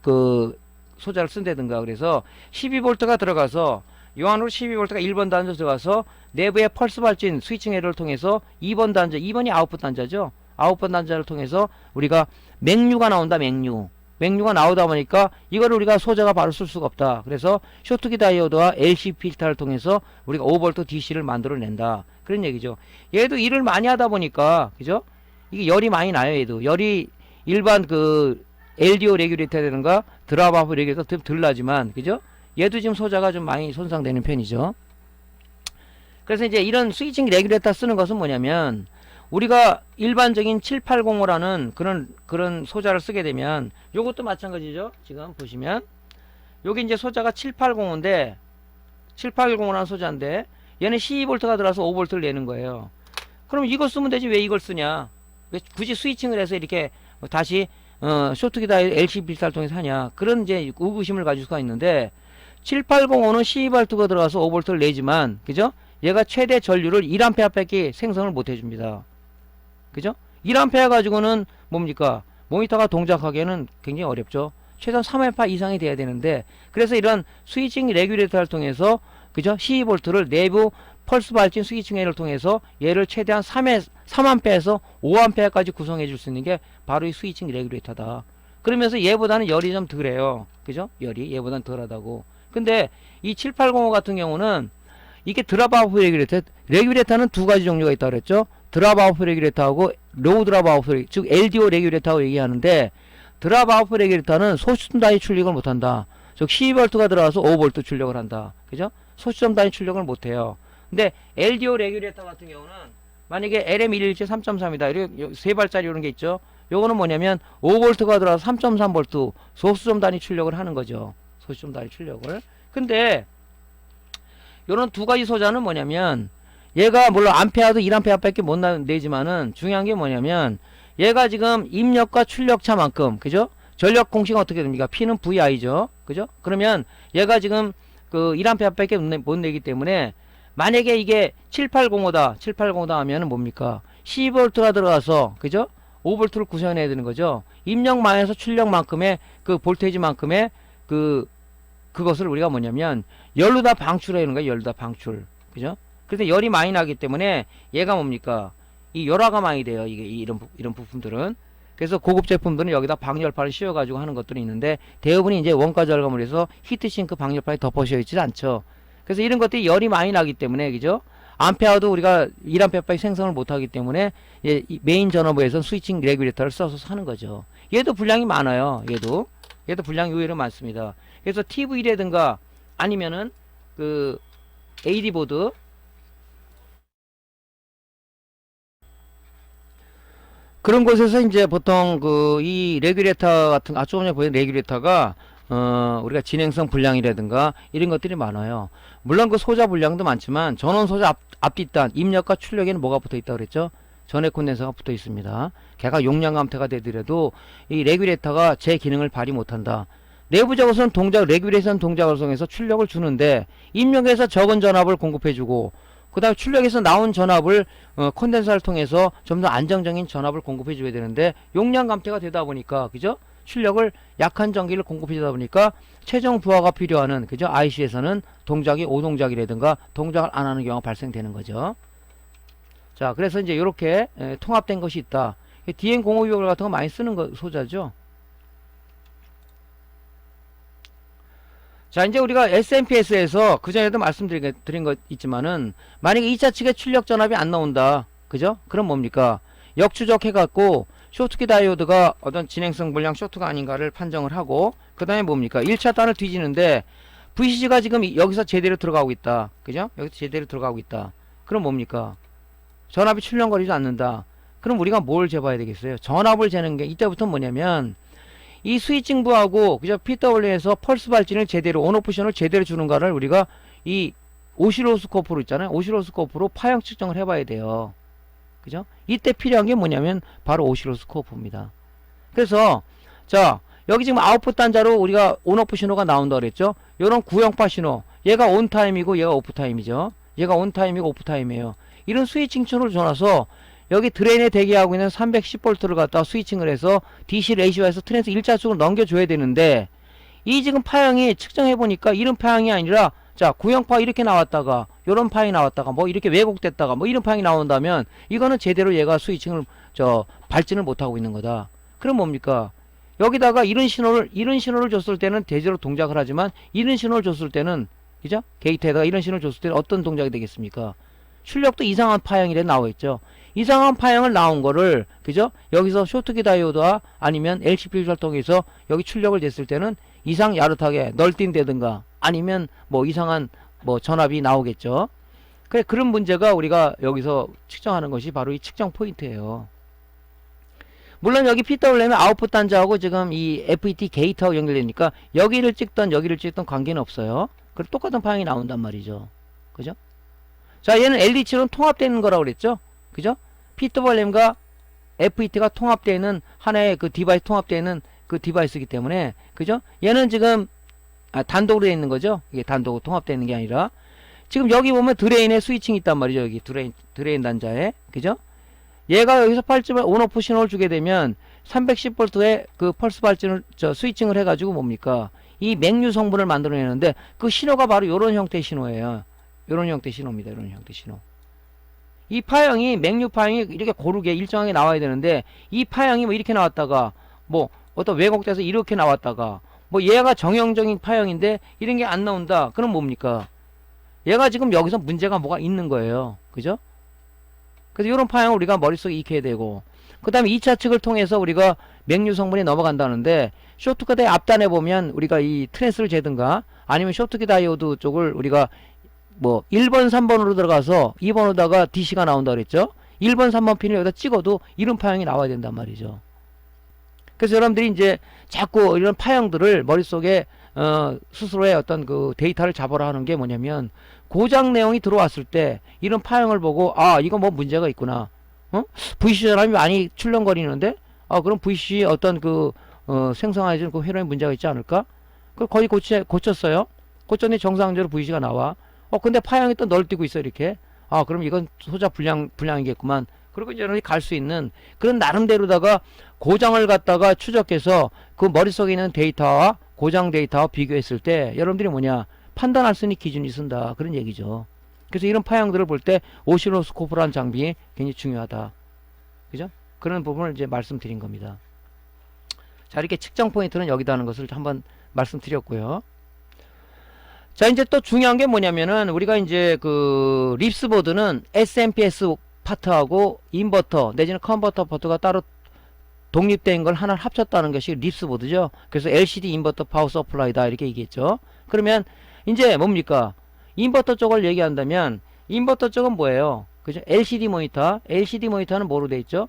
소자를 쓴다든가 그래서 12V가 들어가서 요 안으로 12V가 1번 단자 들어가서 내부의 펄스 발진 스위칭 에러를 통해서 2번 단자 2번이 아웃풋 단자죠. 아웃풋 단자를 통해서 우리가 맥류가 나온다. 맥류가 나오다 보니까 이거를 우리가 소자가 바로 쓸 수가 없다. 그래서 쇼트키 다이오드와 LC 필터를 통해서 우리가 5V DC를 만들어낸다. 그런 얘기죠. 얘도 일을 많이 하다 보니까 그죠? 이게 열이 많이 나요. 얘도 열이 일반 LDO 레귤레이터라든가 드랍아프 레귤레이터 덜 나지만 그죠? 얘도 지금 소자가 좀 많이 손상되는 편이죠. 그래서 이제 이런 스위칭 레귤레이터 쓰는 것은 뭐냐면 우리가 일반적인 780이라는 그런 소자를 쓰게 되면 요것도 마찬가지죠. 지금 보시면 여기 이제 소자가 780인데 780이라는 소자인데 얘는 12V가 들어와서 5V를 내는 거예요. 그럼 이거 쓰면 되지 왜 이걸 쓰냐? 왜 굳이 스위칭을 해서 이렇게 다시 쇼트키 다이 LC 필터를 통해서 하냐 그런 이제 의구심을 가질 수가 있는데 7805는 12V가 들어가서 5V를 내지만, 그죠? 얘가 최대 전류를 1A 밖에 생성을 못 해줍니다. 그죠? 1A 가지고는 뭡니까? 모니터가 동작하기에는 굉장히 어렵죠. 최소한 3A 이상이 돼야 되는데, 그래서 이런 스위칭 레귤레이터를 통해서, 그죠? 12V를 내부 펄스 발진 스위칭회를 통해서 얘를 최대한 3A에서 5A까지 구성해 줄 수 있는 게 바로 이 스위칭 레귤레이터다. 그러면서 얘보다는 열이 좀 덜해요. 그죠? 열이 얘보다는 덜하다고. 근데 이 7805 같은 경우는 이게 드랍아웃 레귤레이터는 두 가지 종류가 있다고 그랬죠. 드랍아웃 레귤레이터하고 로우 드랍아웃 레귤레이터, 즉 LDO 레귤레이터라고 얘기하는데, 드랍아웃 레귤레이터는 소수점 단위 출력을 못한다. 즉 12V가 들어가서 5V 출력을 한다. 그죠? 소수점 단위 출력을 못해요. 근데 LDO 레귤레이터 같은 경우는 만약에 LM117 3.3이다. 이렇게 세 발짜리 이런 게 있죠. 요거는 뭐냐면 5V가 들어가서 3.3V 소수점 단위 출력을 하는 거죠. 소수점 단위 출력을. 근데 요런 두 가지 소자는 뭐냐면, 얘가 물론 암페어도 1A 밖에 못 내지만은 중요한 게 뭐냐면, 얘가 지금 입력과 출력차만큼, 그죠? 전력 공식은 어떻게 됩니까? P는 VI죠. 그죠? 그러면 얘가 지금 그 1A 밖에 못 내기 때문에, 만약에 이게 7805다, 7805다 하면은 뭡니까? 12V가 들어가서, 그죠? 5V를 구성해야 되는 거죠. 입력만에서 출력만큼의 그 볼테이지만큼의 그것을 우리가 뭐냐면, 열로 다 방출해야 하는 거예요. 열로 다 방출. 그죠? 그래서 열이 많이 나기 때문에 얘가 뭡니까? 이 열화가 많이 돼요. 이게 이런 부품들은. 그래서 고급 제품들은 여기다 방열판을 씌워가지고 하는 것들이 있는데, 대부분이 이제 원가 절감을 해서 히트싱크 방열판이 덮어씌워 있지 않죠. 그래서 이런 것들이 열이 많이 나기 때문에, 그죠? 암페어도 우리가 1A 생성을 못하기 때문에 메인 전원부에서 스위칭 레귤레이터를 써서 하는 거죠. 얘도 분량이 많아요. 얘도 분량이 의외로 많습니다. 그래서 TV라든가 아니면은 그 AD 보드, 그런 곳에서 이제 보통 그 이 레귤레이터 같은, 조금 전에 보인 레귤레이터가 우리가 진행성 불량이라든가 이런 것들이 많아요. 물론 그 소자 불량도 많지만, 전원 소자 앞뒷단 입력과 출력에는 뭐가 붙어 있다고 그랬죠? 전해 콘덴서가 붙어 있습니다. 걔가 용량 감퇴가 되더라도 이 레귤레이터가 제 기능을 발휘 못한다. 내부적으로는 레귤레이션 동작을 통해서 출력을 주는데, 입력에서 적은 전압을 공급해주고, 그 다음에 출력에서 나온 전압을 콘덴서를 통해서 좀 더 안정적인 전압을 공급해 줘야 되는데, 용량 감퇴가 되다 보니까, 그죠? 출력을 약한 전기를 공급해 주다 보니까 최종 부하가 필요하는, 그죠? IC에서는 동작이 오동작이라든가 동작을 안 하는 경우가 발생되는 거죠. 자, 그래서 이제 이렇게 통합된 것이 있다. DM0526 같은 거 많이 쓰는 소자죠. 자, 이제 우리가 SMPS에서 그전에도 말씀드린 것 있지만은, 만약에 2차 측에 출력 전압이 안 나온다. 그죠? 그럼 뭡니까? 역추적 해갖고 쇼트키 다이오드가 어떤 진행성 불량 쇼트가 아닌가를 판정을 하고, 그 다음에 뭡니까? 1차 단을 뒤지는데 VCG가 지금 여기서 제대로 들어가고 있다. 그죠? 여기서 제대로 들어가고 있다. 그럼 뭡니까? 전압이 출렁거리지 않는다. 그럼 우리가 뭘 재봐야 되겠어요? 전압을 재는 게 이때부터 뭐냐면, 이 스위칭부하고, 그죠? PW에서 펄스 발진을 제대로, 온오프션을 제대로 주는가를 우리가 이 오실로스코프로 있잖아요. 오실로스코프로 파형 측정을 해봐야 돼요. 그죠? 이때 필요한 게 뭐냐면 바로 오실로스코프입니다. 그래서 자, 여기 지금 아웃풋 단자로 우리가 온오프 신호가 나온다 그랬죠? 요런 구형파 신호, 얘가 온타임이고 얘가 오프타임이죠. 얘가 온타임이고 오프타임이에요. 이런 스위칭 신호를 줘놔서 여기 드레인에 대기하고 있는 310V를 갖다 스위칭을 해서 DC 레이시오에서 트랜스 일자축으로 넘겨줘야 되는데, 이 지금 파형이 측정해보니까 이런 파형이 아니라, 자, 구형파 이렇게 나왔다가 요런 파형이 나왔다가 뭐 이렇게 왜곡됐다가 뭐 이런 파형이 나온다면, 이거는 제대로 얘가 스위칭을 발진을 못하고 있는 거다. 그럼 뭡니까? 여기다가 이런 신호를 줬을 때는 대대로 동작을 하지만, 이런 신호를 줬을 때는, 그죠? 게이트에다가 이런 신호를 줬을 때는 어떤 동작이 되겠습니까? 출력도 이상한 파형이래 나와있죠. 이상한 파형을 나온 거를, 그죠? 여기서 쇼트키 다이오드와 아니면 LCP 활동에서 여기 출력을 냈을 때는 이상 야릇하게 널뛴다든가 아니면 뭐 이상한 뭐 전압이 나오겠죠. 그래, 그런 문제가 우리가 여기서 측정하는 것이 바로 이 측정 포인트예요. 물론 여기 PWM의 아웃풋 단자하고 지금 이 FET 게이트하고 연결되니까 여기를 찍던 여기를 찍던 관계는 없어요. 그리고 똑같은 파형이 나온단 말이죠. 그죠? 자, 얘는 LD치로는 통합되는 거라고 그랬죠? 그죠? PWM과 FET가 통합되는 하나의 그 디바이스, 통합되는 그 디바이스이기 때문에, 그죠? 얘는 지금 단독으로 되어 있는 거죠. 이게 단독으로 통합되어 있는 게 아니라 지금 여기 보면 드레인에 스위칭이 있단 말이죠. 여기 드레인 단자에. 그죠? 얘가 여기서 8점 온오프 신호를 주게 되면 310V의 그 펄스 발진을 스위칭을 해가지고 뭡니까? 이 맥류 성분을 만들어내는데 그 신호가 바로 이런 형태의 신호예요. 이런 형태의 신호입니다. 이런 형태의 신호. 이 파형이 맥류 파형이 이렇게 고르게 일정하게 나와야 되는데 이 파형이 뭐 이렇게 나왔다가 뭐 어떤 왜곡돼서 이렇게 나왔다가 뭐 얘가 정형적인 파형인데 이런 게 안 나온다. 그럼 뭡니까? 얘가 지금 여기서 문제가 뭐가 있는 거예요. 그죠? 그래서 이런 파형을 우리가 머릿속에 익혀야 되고 그 다음에 2차 측을 통해서 우리가 맥류 성분이 넘어간다는데 쇼트컷의 앞단에 보면 우리가 이 트랜스를 재든가 아니면 쇼트키 다이오드 쪽을 우리가 뭐 1번 3번으로 들어가서 2번으로다가 DC가 나온다 그랬죠. 1번 3번 핀을 여기다 찍어도 이런 파형이 나와야 된단 말이죠. 그래서 여러분들이 이제 자꾸 이런 파형들을 머릿속에 스스로의 어떤 그 데이터를 잡아라 하는 게 뭐냐면 고장 내용이 들어왔을 때 이런 파형을 보고 아 이거 뭐 문제가 있구나. VC 전압이 많이 출렁거리는데 그럼 VC 어떤 그 생성하는 그 회로에 문제가 있지 않을까? 그 거의 고쳤어요. 고쳤는데 정상적으로 VC가 나와. 근데 파형이 또 널뛰고 있어 이렇게. 그럼 이건 소자 불량이겠구만. 그리고 이제 갈 수 있는 그런 나름대로다가 고장을 갖다가 추적해서 그 머릿속에 있는 데이터와 고장 데이터와 비교했을 때 여러분들이 뭐냐 판단할 수 있는 기준이 쓴다 그런 얘기죠. 그래서 이런 파형들을 볼 때 오실로스코프라는 장비 굉장히 중요하다. 그죠? 그런 부분을 이제 말씀드린 겁니다. 자, 이렇게 측정 포인트는 여기다 하는 것을 한번 말씀드렸고요. 자, 이제 또 중요한 게 뭐냐면은 우리가 이제 그 립스보드는 SMPS 파트하고 인버터 내지는 컨버터 파트가 따로 독립된 걸 하나 합쳤다는 것이 립스보드죠. 그래서 LCD 인버터 파워 서플라이다 이렇게 얘기했죠. 그러면 이제 뭡니까? 인버터 쪽을 얘기한다면 인버터 쪽은 뭐예요? 그죠? LCD 모니터는 뭐로 돼 있죠?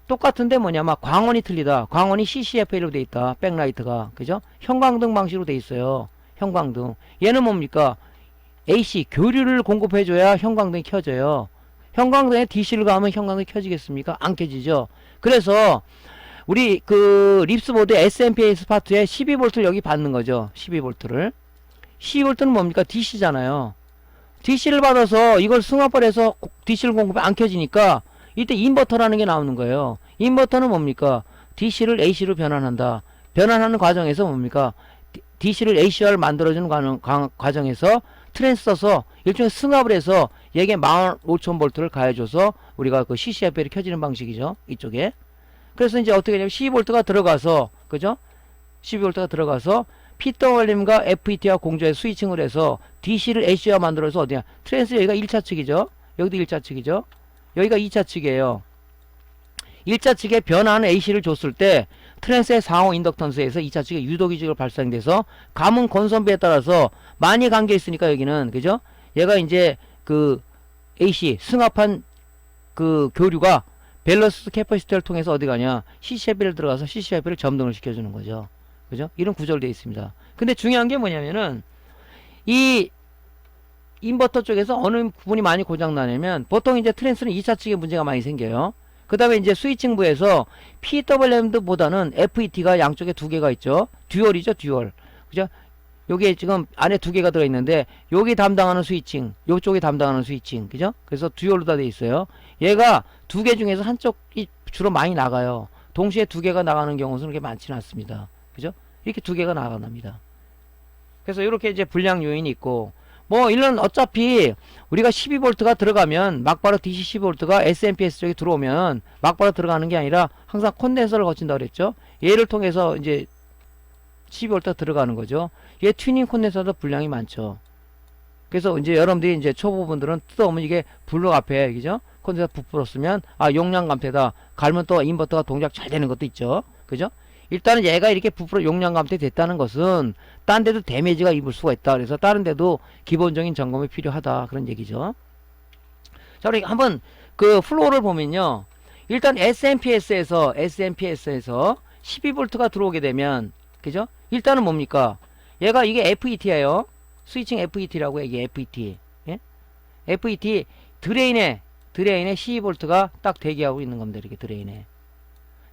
똑같은데 뭐냐면 광원이 틀리다. 광원이 CCFA로 돼 있다. 백라이트가. 그죠? 형광등 방식으로 돼 있어요. 형광등. 얘는 뭡니까? AC 교류를 공급해줘야 형광등이 켜져요. 형광등에 DC를 가면 형광등이 켜지겠습니까? 안 켜지죠. 그래서 우리 그 립스보드 SMPS 파트에 12V를 여기 받는 거죠. 12V를. 12V는 뭡니까? DC잖아요. DC를 받아서 이걸 승합을 해서 DC를 공급해 안 켜지니까 이때 인버터라는 게 나오는 거예요. 인버터는 뭡니까? DC를 AC로 변환한다. 변환하는 과정에서 뭡니까? DC를 AC화를 만들어주는 과정에서 트랜스 써서 일종의 승합을 해서 얘게 15000V를 가해줘서 우리가 그 CCFA를 켜지는 방식이죠. 이쪽에. 그래서 이제 어떻게 되냐면 12V가 들어가서, 그죠? 12V가 들어가서 PWM과 FET와 공조해 스위칭을 해서 DC를 AC화 만들어서 어디냐? 트랜스 여기가 1차 측이죠. 여기도 1차 측이죠. 여기가 2차 측이에요. 1차 측에 변화하는 AC를 줬을 때 트랜스의 상호 인덕턴스에서 2차 측에 유도기직을 발생돼서 감은 건선비에 따라서 많이 감겨 있으니까 여기는 그죠? 얘가 이제 그 AC 승합한 그 교류가 밸런스 캐퍼시터를 통해서 어디 가냐? CCF를 들어가서 CCF를 점등을 시켜주는 거죠. 그죠? 이런 구조로 되어 있습니다. 근데 중요한 게 뭐냐면은 이 인버터 쪽에서 어느 부분이 많이 고장나냐면 보통 이제 트랜스는 2차 측에 문제가 많이 생겨요. 그 다음에 이제 스위칭부에서 PWM보다는 FET가 양쪽에 두 개가 있죠. 듀얼이죠, 듀얼. 그죠? 요게 지금 안에 두 개가 들어있는데 여기 담당하는 스위칭, 요쪽이 담당하는 스위칭. 그죠? 그래서 듀얼로 다 돼 있어요. 얘가 두 개 중에서 한쪽이 주로 많이 나가요. 동시에 두 개가 나가는 경우는 그렇게 많지는 않습니다. 그죠? 이렇게 두 개가 나갑니다. 그래서 이렇게 이제 불량 요인이 있고 뭐 이런 어차피 우리가 12V가 들어가면 막바로 DC 12V가 SMPS 쪽에 들어오면 막바로 들어가는 게 아니라 항상 콘덴서를 거친다 그랬죠. 얘를 통해서 이제 12V가 들어가는 거죠. 얘 튜닝 콘덴서도 불량이 많죠. 그래서 이제 여러분들이 이제 초보분들은 뜯어오면 이게 블록 앞에 그죠? 콘덴서 부풀었으면 용량 감퇴다. 갈면 또 인버터가 동작 잘 되는 것도 있죠. 그죠? 일단은 얘가 이렇게 부풀어 용량 감퇴 됐다는 것은 딴 데도 데미지가 입을 수가 있다. 그래서 다른 데도 기본적인 점검이 필요하다. 그런 얘기죠. 자, 우리 한번 그 플로우를 보면요. 일단 SMPS에서 12V가 들어오게 되면 그죠? 일단은 뭡니까? 얘가 이게 FET예요. 스위칭 FET라고 해. 이게 FET. 예? FET 드레인에 12V가 딱 대기하고 있는 겁니다. 이렇게 드레인에.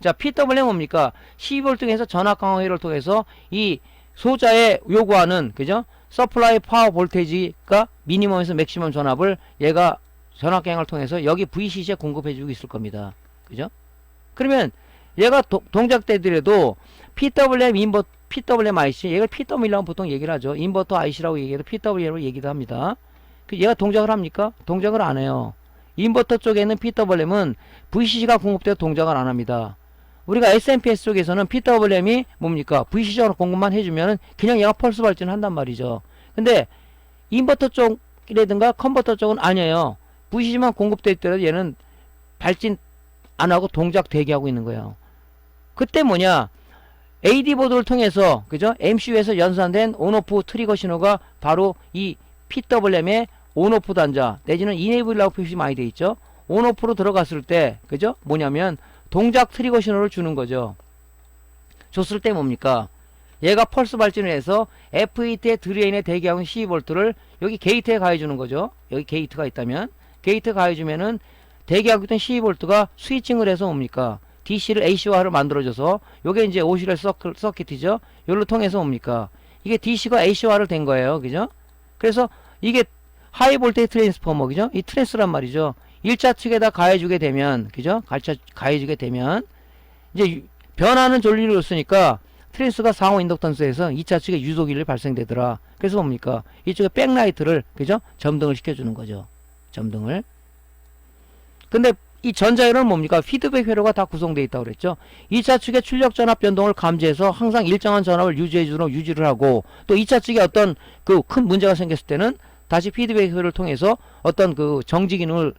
자, PWM 뭡니까? 12V 중에서 전압 강화 회로를 통해서 이 소자에 요구하는, 그죠? 서플라이 파워 볼테이지가 미니멈에서 맥시멈 전압을 얘가 전압경을 통해서 여기 VCC에 공급해주고 있을 겁니다. 그죠? 그러면 얘가 동작되더라도 PWM 인버터, PWM IC, 얘가 PWM이라고 보통 얘기를 하죠. 인버터 IC라고 얘기해도 PWM으로 얘기도 합니다. 얘가 동작을 합니까? 동작을 안 해요. 인버터 쪽에 있는 PWM은 VCC가 공급돼서 동작을 안 합니다. 우리가 SMPS 쪽에서는 PWM이 뭡니까? VCC로 공급만 해주면 그냥 얘가 펄스 발전을 한단 말이죠. 근데 인버터 쪽이라든가 컨버터 쪽은 아니에요. VCC만 공급될 때라도 얘는 발진 안 하고 동작 대기하고 있는 거예요. 그때 뭐냐? AD 보드를 통해서, 그죠? MCU에서 연산된 온오프 트리거 신호가 바로 이 PWM의 온오프 단자 내지는 이네이블이라고 표시 많이 돼 있죠. 온오프로 들어갔을 때, 그죠? 뭐냐면 동작 트리거 신호를 주는 거죠. 줬을 때 뭡니까? 얘가 펄스 발진을 해서 FET의 드레인에 대기하고 있는 12V를 여기 게이트에 가해주는 거죠. 여기 게이트가 있다면 게이트 가해주면은 대기하고 있던 12V가 스위칭을 해서 뭡니까? DC를 AC화를 만들어줘서 요게 이제 오시럴 서킷이죠. 요를 통해서 뭡니까? 이게 DC가 AC화를 된 거예요. 그죠? 그래서 이게 하이 볼테이지 트랜스포머, 그죠? 이 트랜스란 말이죠. 1차 측에다 가해주게 되면, 그죠? 가해주게 되면 이제 변하는 전류를 줬으니까 트랜스가 상호 인덕턴스에서 2차 측에 유속일이 발생되더라. 그래서 뭡니까? 이쪽에 백라이트를, 그죠? 점등을 시켜주는 거죠. 점등을. 근데 이 전자회로는 뭡니까? 피드백 회로가 다 구성되어 있다고 그랬죠. 2차 측의 출력 전압 변동을 감지해서 항상 일정한 전압을 유지해주도록 유지를 하고, 또 2차 측에 어떤 그 큰 문제가 생겼을 때는 다시 피드백 회로를 통해서 어떤 그 정지 기능을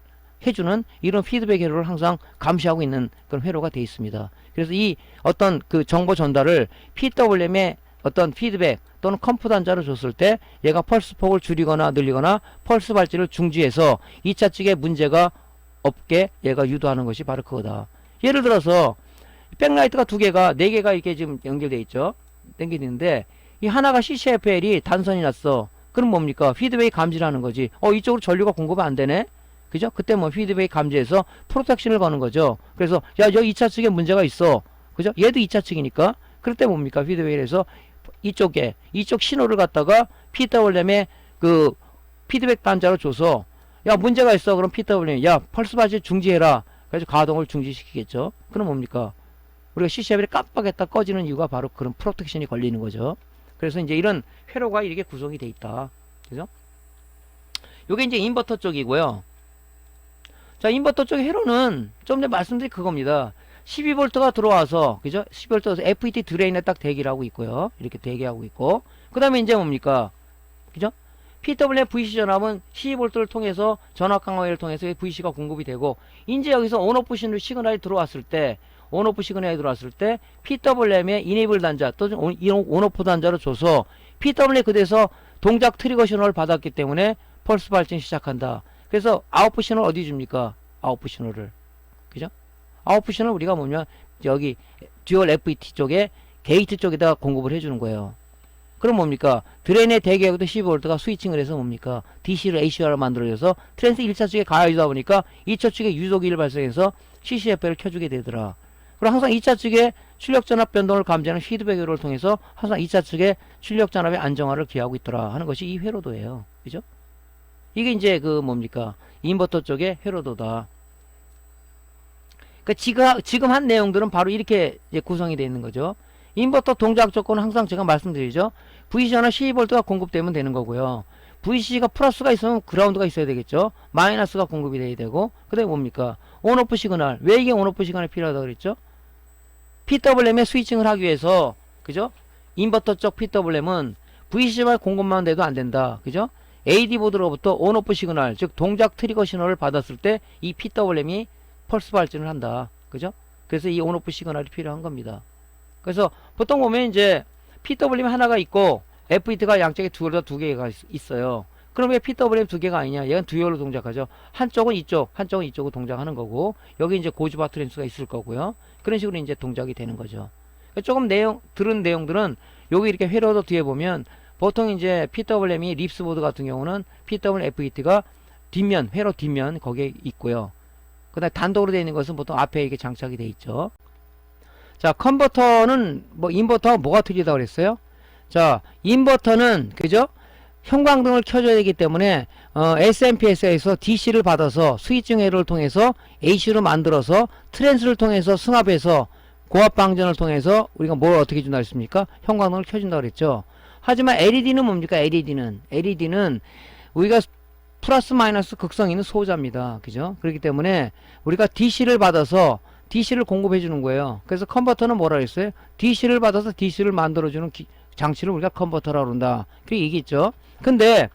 해주는 이런 피드백 회로를 항상 감시하고 있는 그런 회로가 되어 있습니다. 그래서 이 어떤 그 정보 전달을 PWM의 어떤 피드백 또는 컴프 단자를 줬을 때 얘가 펄스 폭을 줄이거나 늘리거나 펄스 발진을 중지해서 2차 측에 문제가 없게 얘가 유도하는 것이 바로 그거다. 예를 들어서 백라이트가 두 개가, 네 개가 이렇게 지금 연결되어 있죠. 당기는데 이 하나가 CCFL이 단선이 났어. 그럼 뭡니까? 피드백이 감지를 하는 거지. 이쪽으로 전류가 공급이 안 되네? 그죠? 그때 뭐 피드백이 감지해서 프로텍션을 거는 거죠. 그래서 야, 여기 2차 측에 문제가 있어. 그죠? 얘도 2차 측이니까. 그럴 때 뭡니까? 피드백을 해서 이쪽 신호를 갖다가 PWM의 그 피드백 단자로 줘서 야, 문제가 있어. 그럼 PWM, 야, 펄스 발진 중지해라. 그래서 가동을 중지시키겠죠. 그럼 뭡니까? 우리가 CCFL이 깜빡했다 꺼지는 이유가 바로 그런 프로텍션이 걸리는 거죠. 그래서 이제 이런 회로가 이렇게 구성이 돼 있다. 그죠? 요게 이제 인버터 쪽이고요. 자, 인버터 쪽의 회로는 좀 전에 말씀드린 그겁니다. 12V가 들어와서, 그죠? 12V에서 FET 드레인에 딱 대기를 하고 있고요. 이렇게 대기하고 있고. 그 다음에 이제 뭡니까? 그죠? PWM VC 전압은 12V를 통해서 전압 강화를 통해서 VC가 공급이 되고, 이제 여기서 온오프 시그널이 들어왔을 때, 온오프 시그널이 들어왔을 때, PWM의 이네이블 단자, 또는 온오프 단자를 줘서, PWM 그대에서 동작 트리거 신호를 받았기 때문에 펄스 발진 시작한다. 그래서 아웃풋 신호를 어디 줍니까? 아웃풋 신호를. 그죠? 아웃풋 신호를 우리가 뭐냐면, 여기, 듀얼 FET 쪽에, 게이트 쪽에다 공급을 해주는 거예요. 그럼 뭡니까? 드레인의 대기하고도 12V가 스위칭을 해서 뭡니까? DC를 AC화로 만들어줘서 트랜스 1차 측에 가해주다 보니까 2차 측에 유속기를 발생해서 CCFL을 켜주게 되더라. 그리고 항상 2차 측에 출력 전압 변동을 감지하는 피드백 회로를 통해서 항상 2차 측에 출력 전압의 안정화를 기하고 있더라 하는 것이 이 회로도예요. 그죠? 이게 이제 그 뭡니까? 인버터 쪽의 회로도다. 그러니까 지금 한 내용들은 바로 이렇게 이제 구성이 되어 있는 거죠. 인버터 동작 조건은 항상 제가 말씀드리죠. VCC나 12V가 공급되면 되는 거고요. VCC가 플러스가 있으면 그라운드가 있어야 되겠죠. 마이너스가 공급이 돼야 되고, 그 다음에 뭡니까? 온오프 시그널. 왜 이게 온오프 시그널이 필요하다고 그랬죠? PWM에 스위칭을 하기 위해서, 그죠? 인버터 쪽 PWM은 VCC만 공급만 돼도 안 된다. 그죠? AD 보드로부터 온오프 시그널, 즉 동작 트리거 신호를 받았을 때 이 PWM이 펄스 발진을 한다. 그죠? 그래서 이 온오프 시그널이 필요한 겁니다. 그래서 보통 보면 이제 PWM 하나가 있고 FET가 양쪽에 두 개가 있어요. 그럼 왜 PWM 두 개가 아니냐? 얘는 듀얼로 동작하죠. 한쪽은 이쪽, 한쪽은 이쪽으로 동작하는 거고, 여기 이제 고주파 트랜스가 있을 거고요. 그런 식으로 이제 동작이 되는 거죠. 조금 들은 내용들은 여기 이렇게 회로도 뒤에 보면 보통 이제 PWM이 립스보드 같은 경우는 PWM FET가 뒷면, 회로 뒷면 거기에 있고요. 그 다음에 단독으로 되어 있는 것은 보통 앞에 이렇게 장착이 되어 있죠. 자, 컨버터는 인버터가 뭐가 틀리다고 그랬어요? 자, 인버터는 그죠? 형광등을 켜줘야 되기 때문에 SMPS에서 DC를 받아서 스위칭 회로를 통해서 AC로 만들어서 트랜스를 통해서 승합해서 고압 방전을 통해서 우리가 뭘 어떻게 준다 했습니까? 형광등을 켜준다 그랬죠. 하지만 LED는 뭡니까? LED는 우리가 플러스 마이너스 극성 있는 소자입니다. 그죠? 그렇기 때문에 우리가 DC를 받아서 DC를 공급해 주는 거예요. 그래서 컨버터는 뭐라 그랬어요? DC를 받아서 DC를 만들어주는 장치를 우리가 컨버터라고 그런다. 그렇게 얘기했죠. 근데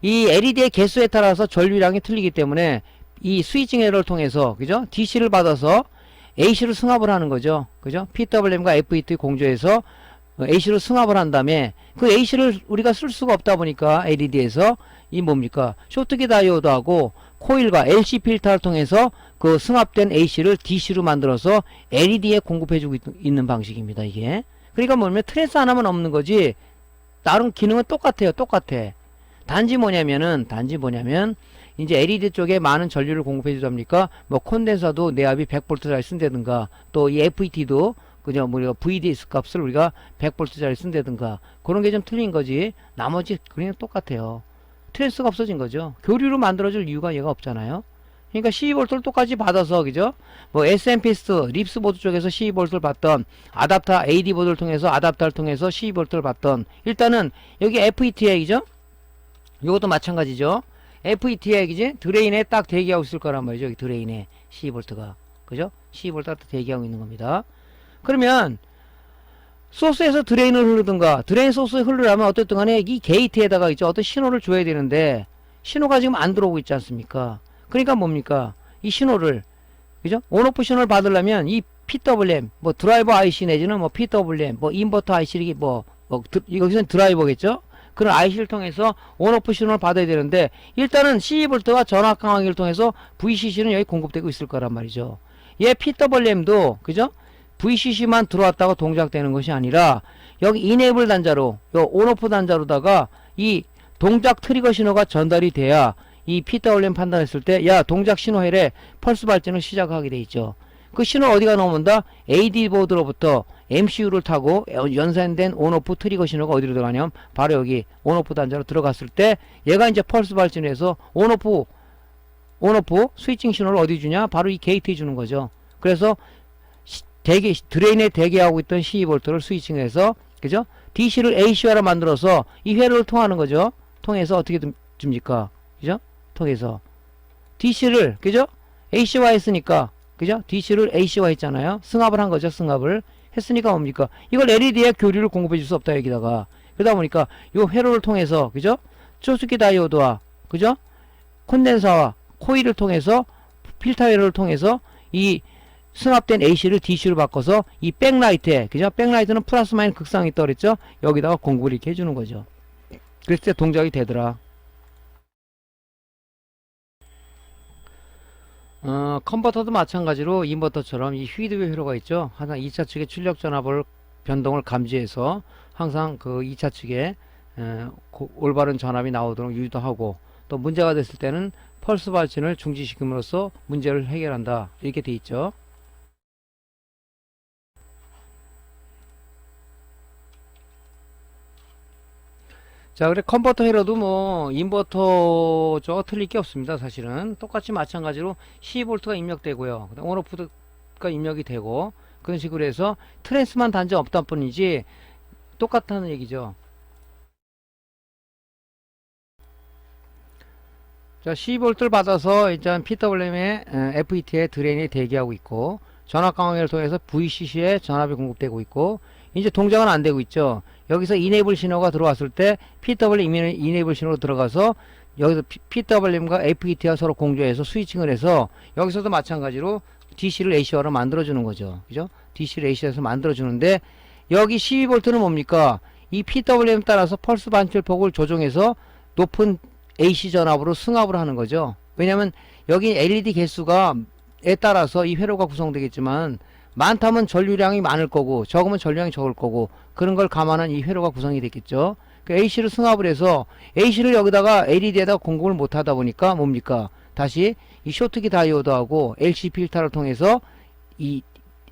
이 LED의 개수에 따라서 전류량이 틀리기 때문에 이 스위칭 에러를 통해서 그죠? DC를 받아서 AC로 승합을 하는 거죠. 그죠? PWM과 FET 공조해서 AC로 승합을 한 다음에 그 AC를 우리가 쓸 수가 없다 보니까 LED에서 이 뭡니까? 쇼트키 다이오드하고 코일과 LC 필터를 통해서 그 승합된 AC를 DC로 만들어서 LED에 공급해주고 있는 방식입니다. 이게. 그러니까 뭐냐면 트랜스 하나만 없는 거지 다른 기능은 똑같아요. 단지 뭐냐면 이제 LED 쪽에 많은 전류를 공급해 주답니까? 뭐 콘덴서도 내압이 100V짜리 쓴다든가 또 이 FET도 그냥 우리가 VDS 값을 우리가 100V짜리 쓴다든가 그런 게 좀 틀린 거지 나머지 그냥 똑같아요. 트랜스가 없어진 거죠. 교류로 만들어줄 이유가 얘가 없잖아요. 그러니까 12V를 똑같이 받아서 그죠? 뭐 SMPS 립스 보드 쪽에서 12V를 받던 아답터 AD 보드를 통해서 아답터를 통해서 12V를 받던 일단은 여기 FETA이죠? 이것도 마찬가지죠. FETA 그지? 드레인에 딱 대기하고 있을 거란 말이죠. 여기 드레인에 12V가 그죠? 12V 딱 대기하고 있는 겁니다. 그러면 소스에서 드레인을 흐르든가 드레인 소스에 흐르려면 어쨌든 간에 이 게이트에다가 있죠. 어떤 신호를 줘야 되는데 신호가 지금 안 들어오고 있지 않습니까? 그러니까 뭡니까? 이 신호를 그죠? 온오프 신호를 받으려면 이 PWM 뭐 드라이버 IC 내지는 뭐 PWM 뭐 인버터 IC 여기서는 드라이버겠죠? 그런 IC를 통해서 온오프 신호를 받아야 되는데 일단은 12V와 전압 강화기를 통해서 VCC는 여기 공급되고 있을 거란 말이죠. 얘 PWM도 그죠? VCC만 들어왔다고 동작되는 것이 아니라 여기 이네이블 단자로 요 온오프 단자로다가 이 동작 트리거 신호가 전달이 돼야 이 PWM 판단했을 때 야 동작 신호헬에 펄스 발전을 시작하게 돼 있죠. 그 신호 어디가 넘어온다? AD 보드로부터 MCU를 타고 연산된 온오프 트리거 신호가 어디로 들어가냐면 바로 여기 온오프 단자로 들어갔을 때 얘가 이제 펄스 발전해서 온오프 스위칭 신호를 어디 주냐? 바로 이 게이트에 주는 거죠. 그래서 드레인에 대기하고 있던 12V를 스위칭해서 그죠? DC를 AC화로 만들어서 이 회로를 통하는 거죠. 통해서 어떻게 줍니까? 그죠? 통해서 DC를 그죠? AC화 했으니까 그죠? DC를 AC화 했잖아요. 승합을 한 거죠. 승합을 했으니까 뭡니까? 이걸 LED에 교류를 공급해 줄 수 없다 여기다가. 그러다 보니까 요 회로를 통해서 그죠? 초스키 다이오드와 그죠? 콘덴서와 코일을 통해서 필터 회로를 통해서 이 승합된 AC를 DC로 바꿔서 이 백라이트에 그죠? 백라이트는 플러스 마이너스 극상이 있다 그랬죠? 여기다가 공급을 이렇게 해주는 거죠. 그랬을 때 동작이 되더라. 컨버터도 마찬가지로 인버터처럼 이 휘드웨어 회로가 있죠. 항상 2차 측의 출력 전압을 변동을 감지해서 항상 그 2차 측에 올바른 전압이 나오도록 유도하고 또 문제가 됐을 때는 펄스 발진을 중지시킴으로써 문제를 해결한다. 이렇게 돼 있죠. 자, 그래 컨버터 회로도 뭐 인버터 저 틀릴 게 없습니다. 사실은 똑같이 마찬가지로 12V가 입력되고요. 그다음 온오프가 입력이 되고 그런 식으로 해서 트랜스만 단지 없다 뿐이지 똑같다는 얘기죠. 자, 12V를 받아서 일단 PWM의 FET의 드레인이 대기하고 있고 전압 강화기를 통해서 VCC에 전압이 공급되고 있고 이제 동작은 안 되고 있죠. 여기서 이네이블 신호가 들어왔을 때 PWM 이네이블 신호로 들어가서 여기서 PWM과 FET가 서로 공조해서 스위칭을 해서 여기서도 마찬가지로 DC를 AC화로 만들어주는 거죠. 그죠? DC를 AC화에서 만들어주는데 여기 12V는 뭡니까? 이 PWM 따라서 펄스 반출폭을 조정해서 높은 AC 전압으로 승합을 하는 거죠. 왜냐면 여기 LED 개수가에 따라서 이 회로가 구성되겠지만 많다면 전류량이 많을 거고 적으면 전류량이 적을 거고 그런 걸 감안한 이 회로가 구성이 됐겠죠. 그 AC를 승합을 해서 AC를 여기다가 LED에다 공급을 못 하다 보니까 뭡니까? 다시 이 쇼트키 다이오드하고 LC 필터를 통해서 이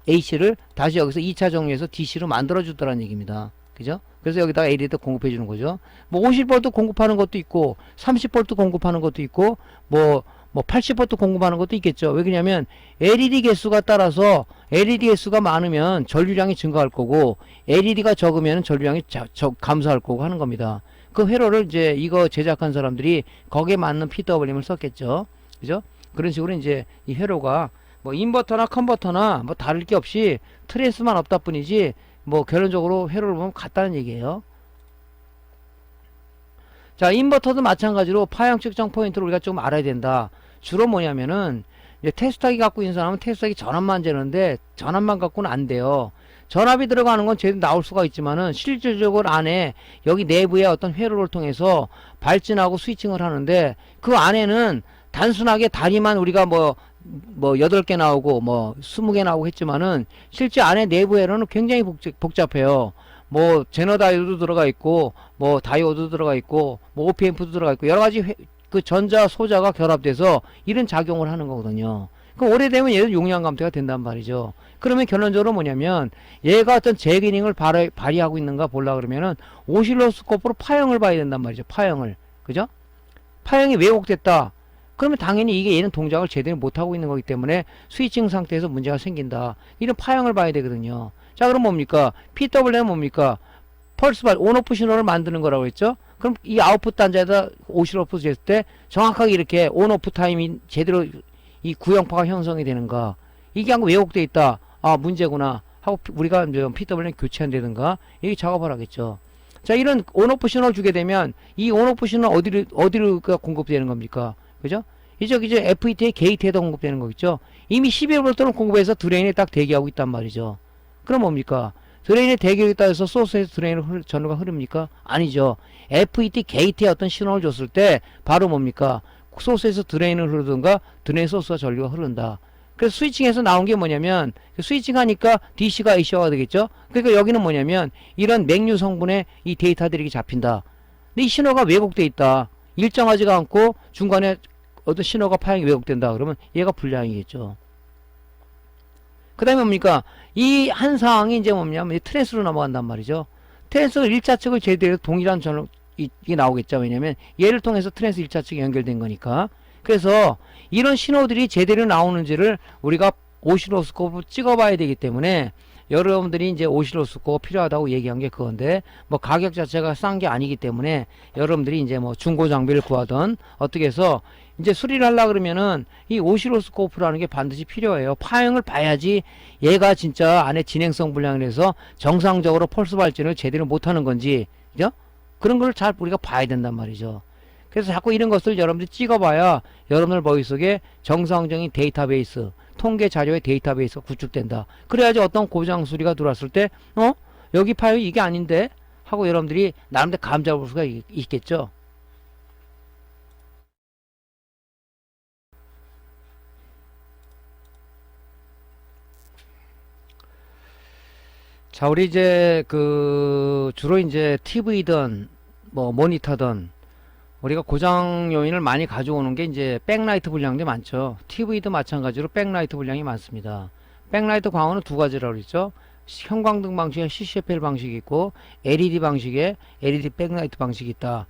AC를 다시 여기서 2차 정리해서 DC로 만들어 주더라는 얘기입니다. 그죠? 그래서 여기다가 LED 공급해 주는 거죠. 뭐 50V 공급하는 것도 있고 30V 공급하는 것도 있고 뭐 80V 공급하는 것도 있겠죠. 왜 그러냐면 LED 개수가 따라서 LED 개수가 많으면 전류량이 증가할 거고 LED가 적으면 전류량이 감소할 거고 하는 겁니다. 그 회로를 이제 이거 제작한 사람들이 거기에 맞는 PWM을 썼겠죠. 그죠? 그런 식으로 이제 이 회로가 뭐 인버터나 컨버터나 뭐 다를 게 없이 트랜스만 없다 뿐이지 뭐 결론적으로 회로를 보면 같다는 얘기예요. 자, 인버터도 마찬가지로 파형 측정 포인트를 우리가 좀 알아야 된다. 주로 뭐냐면은 이제 테스트하기 갖고 있는 사람은 테스트하기 전압만 재는데 전압만 갖고는 안 돼요. 전압이 들어가는 건 제대로 나올 수가 있지만은 실질적으로 안에 여기 내부에 어떤 회로를 통해서 발진하고 스위칭을 하는데 그 안에는 단순하게 다리만 우리가 뭐 8개 나오고 뭐 20개 나오고 했지만은 실제 안에 내부 회로는 굉장히 복잡해요. 뭐 제너 다이오도 들어가 있고 뭐 다이오도 들어가 있고 뭐 OPMP도 들어가 있고 여러 가지 그 전자 소자가 결합돼서 이런 작용을 하는 거거든요. 그 오래되면 얘는 용량 감퇴가 된단 말이죠. 그러면 결론적으로 뭐냐면 얘가 어떤 제 기능을 발휘하고 있는가 보려 그러면은 오실로스코프로 파형을 봐야 된단 말이죠. 파형을. 그죠? 파형이 왜곡됐다. 그러면 당연히 이게 얘는 동작을 제대로 못하고 있는 거기 때문에 스위칭 상태에서 문제가 생긴다. 이런 파형을 봐야 되거든요. 자, 그럼 뭡니까? PWM은 뭡니까? 펄스발, 온오프 신호를 만드는 거라고 했죠? 그럼 이 아웃풋 단자에다 오실로프 쟀을 때 정확하게 이렇게 온오프 타임이 제대로 이 구형파가 형성이 되는가? 이게 한거 왜곡돼 있다. 아, 문제구나. 하고 우리가 PWM 교체한다든가 여기 작업을 하겠죠. 자, 이런 온오프 신호를 주게 되면 이 온오프 신호는 어디로 공급되는 겁니까? 그죠? 이제 FET의 게이트에다 공급되는 거겠죠. 이미 12V를 공급해서 드레인에 딱 대기하고 있단 말이죠. 그럼 뭡니까? 드레인에 대기하고 있다 해서 소스에서 드레인으로 전류가 흐릅니까? 아니죠. FET 게이트에 어떤 신호를 줬을 때 바로 뭡니까? 소스에서 드레인을 흐르든가 드레인 소스가 전류가 흐른다. 그래서 스위칭에서 나온 게 뭐냐면 스위칭 하니까 DC가 AC가 되겠죠. 그러니까 여기는 뭐냐면 이런 맥류 성분의 이 데이터들이 잡힌다. 근데 이 신호가 왜곡돼 있다. 일정하지가 않고 중간에 어떤 신호가 파형이 왜곡된다. 그러면 얘가 불량이겠죠. 그 다음에 뭡니까? 이 한 상황이 이제 뭐냐면 트랜스로 넘어간단 말이죠. 트랜스 1차 측을 제대로 동일한 전원 이게 나오겠죠. 왜냐면 얘를 통해서 트랜스 1차 측이 연결된 거니까. 그래서 이런 신호들이 제대로 나오는지를 우리가 오실로스코프 찍어봐야 되기 때문에 여러분들이 이제 오실로스코프 필요하다고 얘기한 게 그건데 뭐 가격 자체가 싼 게 아니기 때문에 여러분들이 이제 뭐 중고 장비를 구하던 어떻게 해서 이제 수리를 하려 그러면은 이 오실로스코프라는 게 반드시 필요해요. 파형을 봐야지 얘가 진짜 안에 진행성 불량을 해서 정상적으로 펄스 발진을 제대로 못하는 건지, 그죠? 그런 걸 잘 우리가 봐야 된단 말이죠. 그래서 자꾸 이런 것을 여러분들이 찍어봐야 여러분들 머릿속에 정상적인 데이터베이스, 통계 자료의 데이터베이스가 구축된다. 그래야지 어떤 고장 수리가 들어왔을 때, 여기 파형이 이게 아닌데? 하고 여러분들이 나름대로 감 잡을 수가 있겠죠. 자, 우리 이제 주로 이제 TV든 뭐 모니터든 우리가 고장 요인을 많이 가져오는 게 이제 백라이트 불량도 많죠. TV도 마찬가지로 백라이트 불량이 많습니다. 백라이트 광원은 두 가지라고 그랬죠. 형광등 방식의 CCFL 방식이 있고 LED 방식의 LED 백라이트 방식이 있다.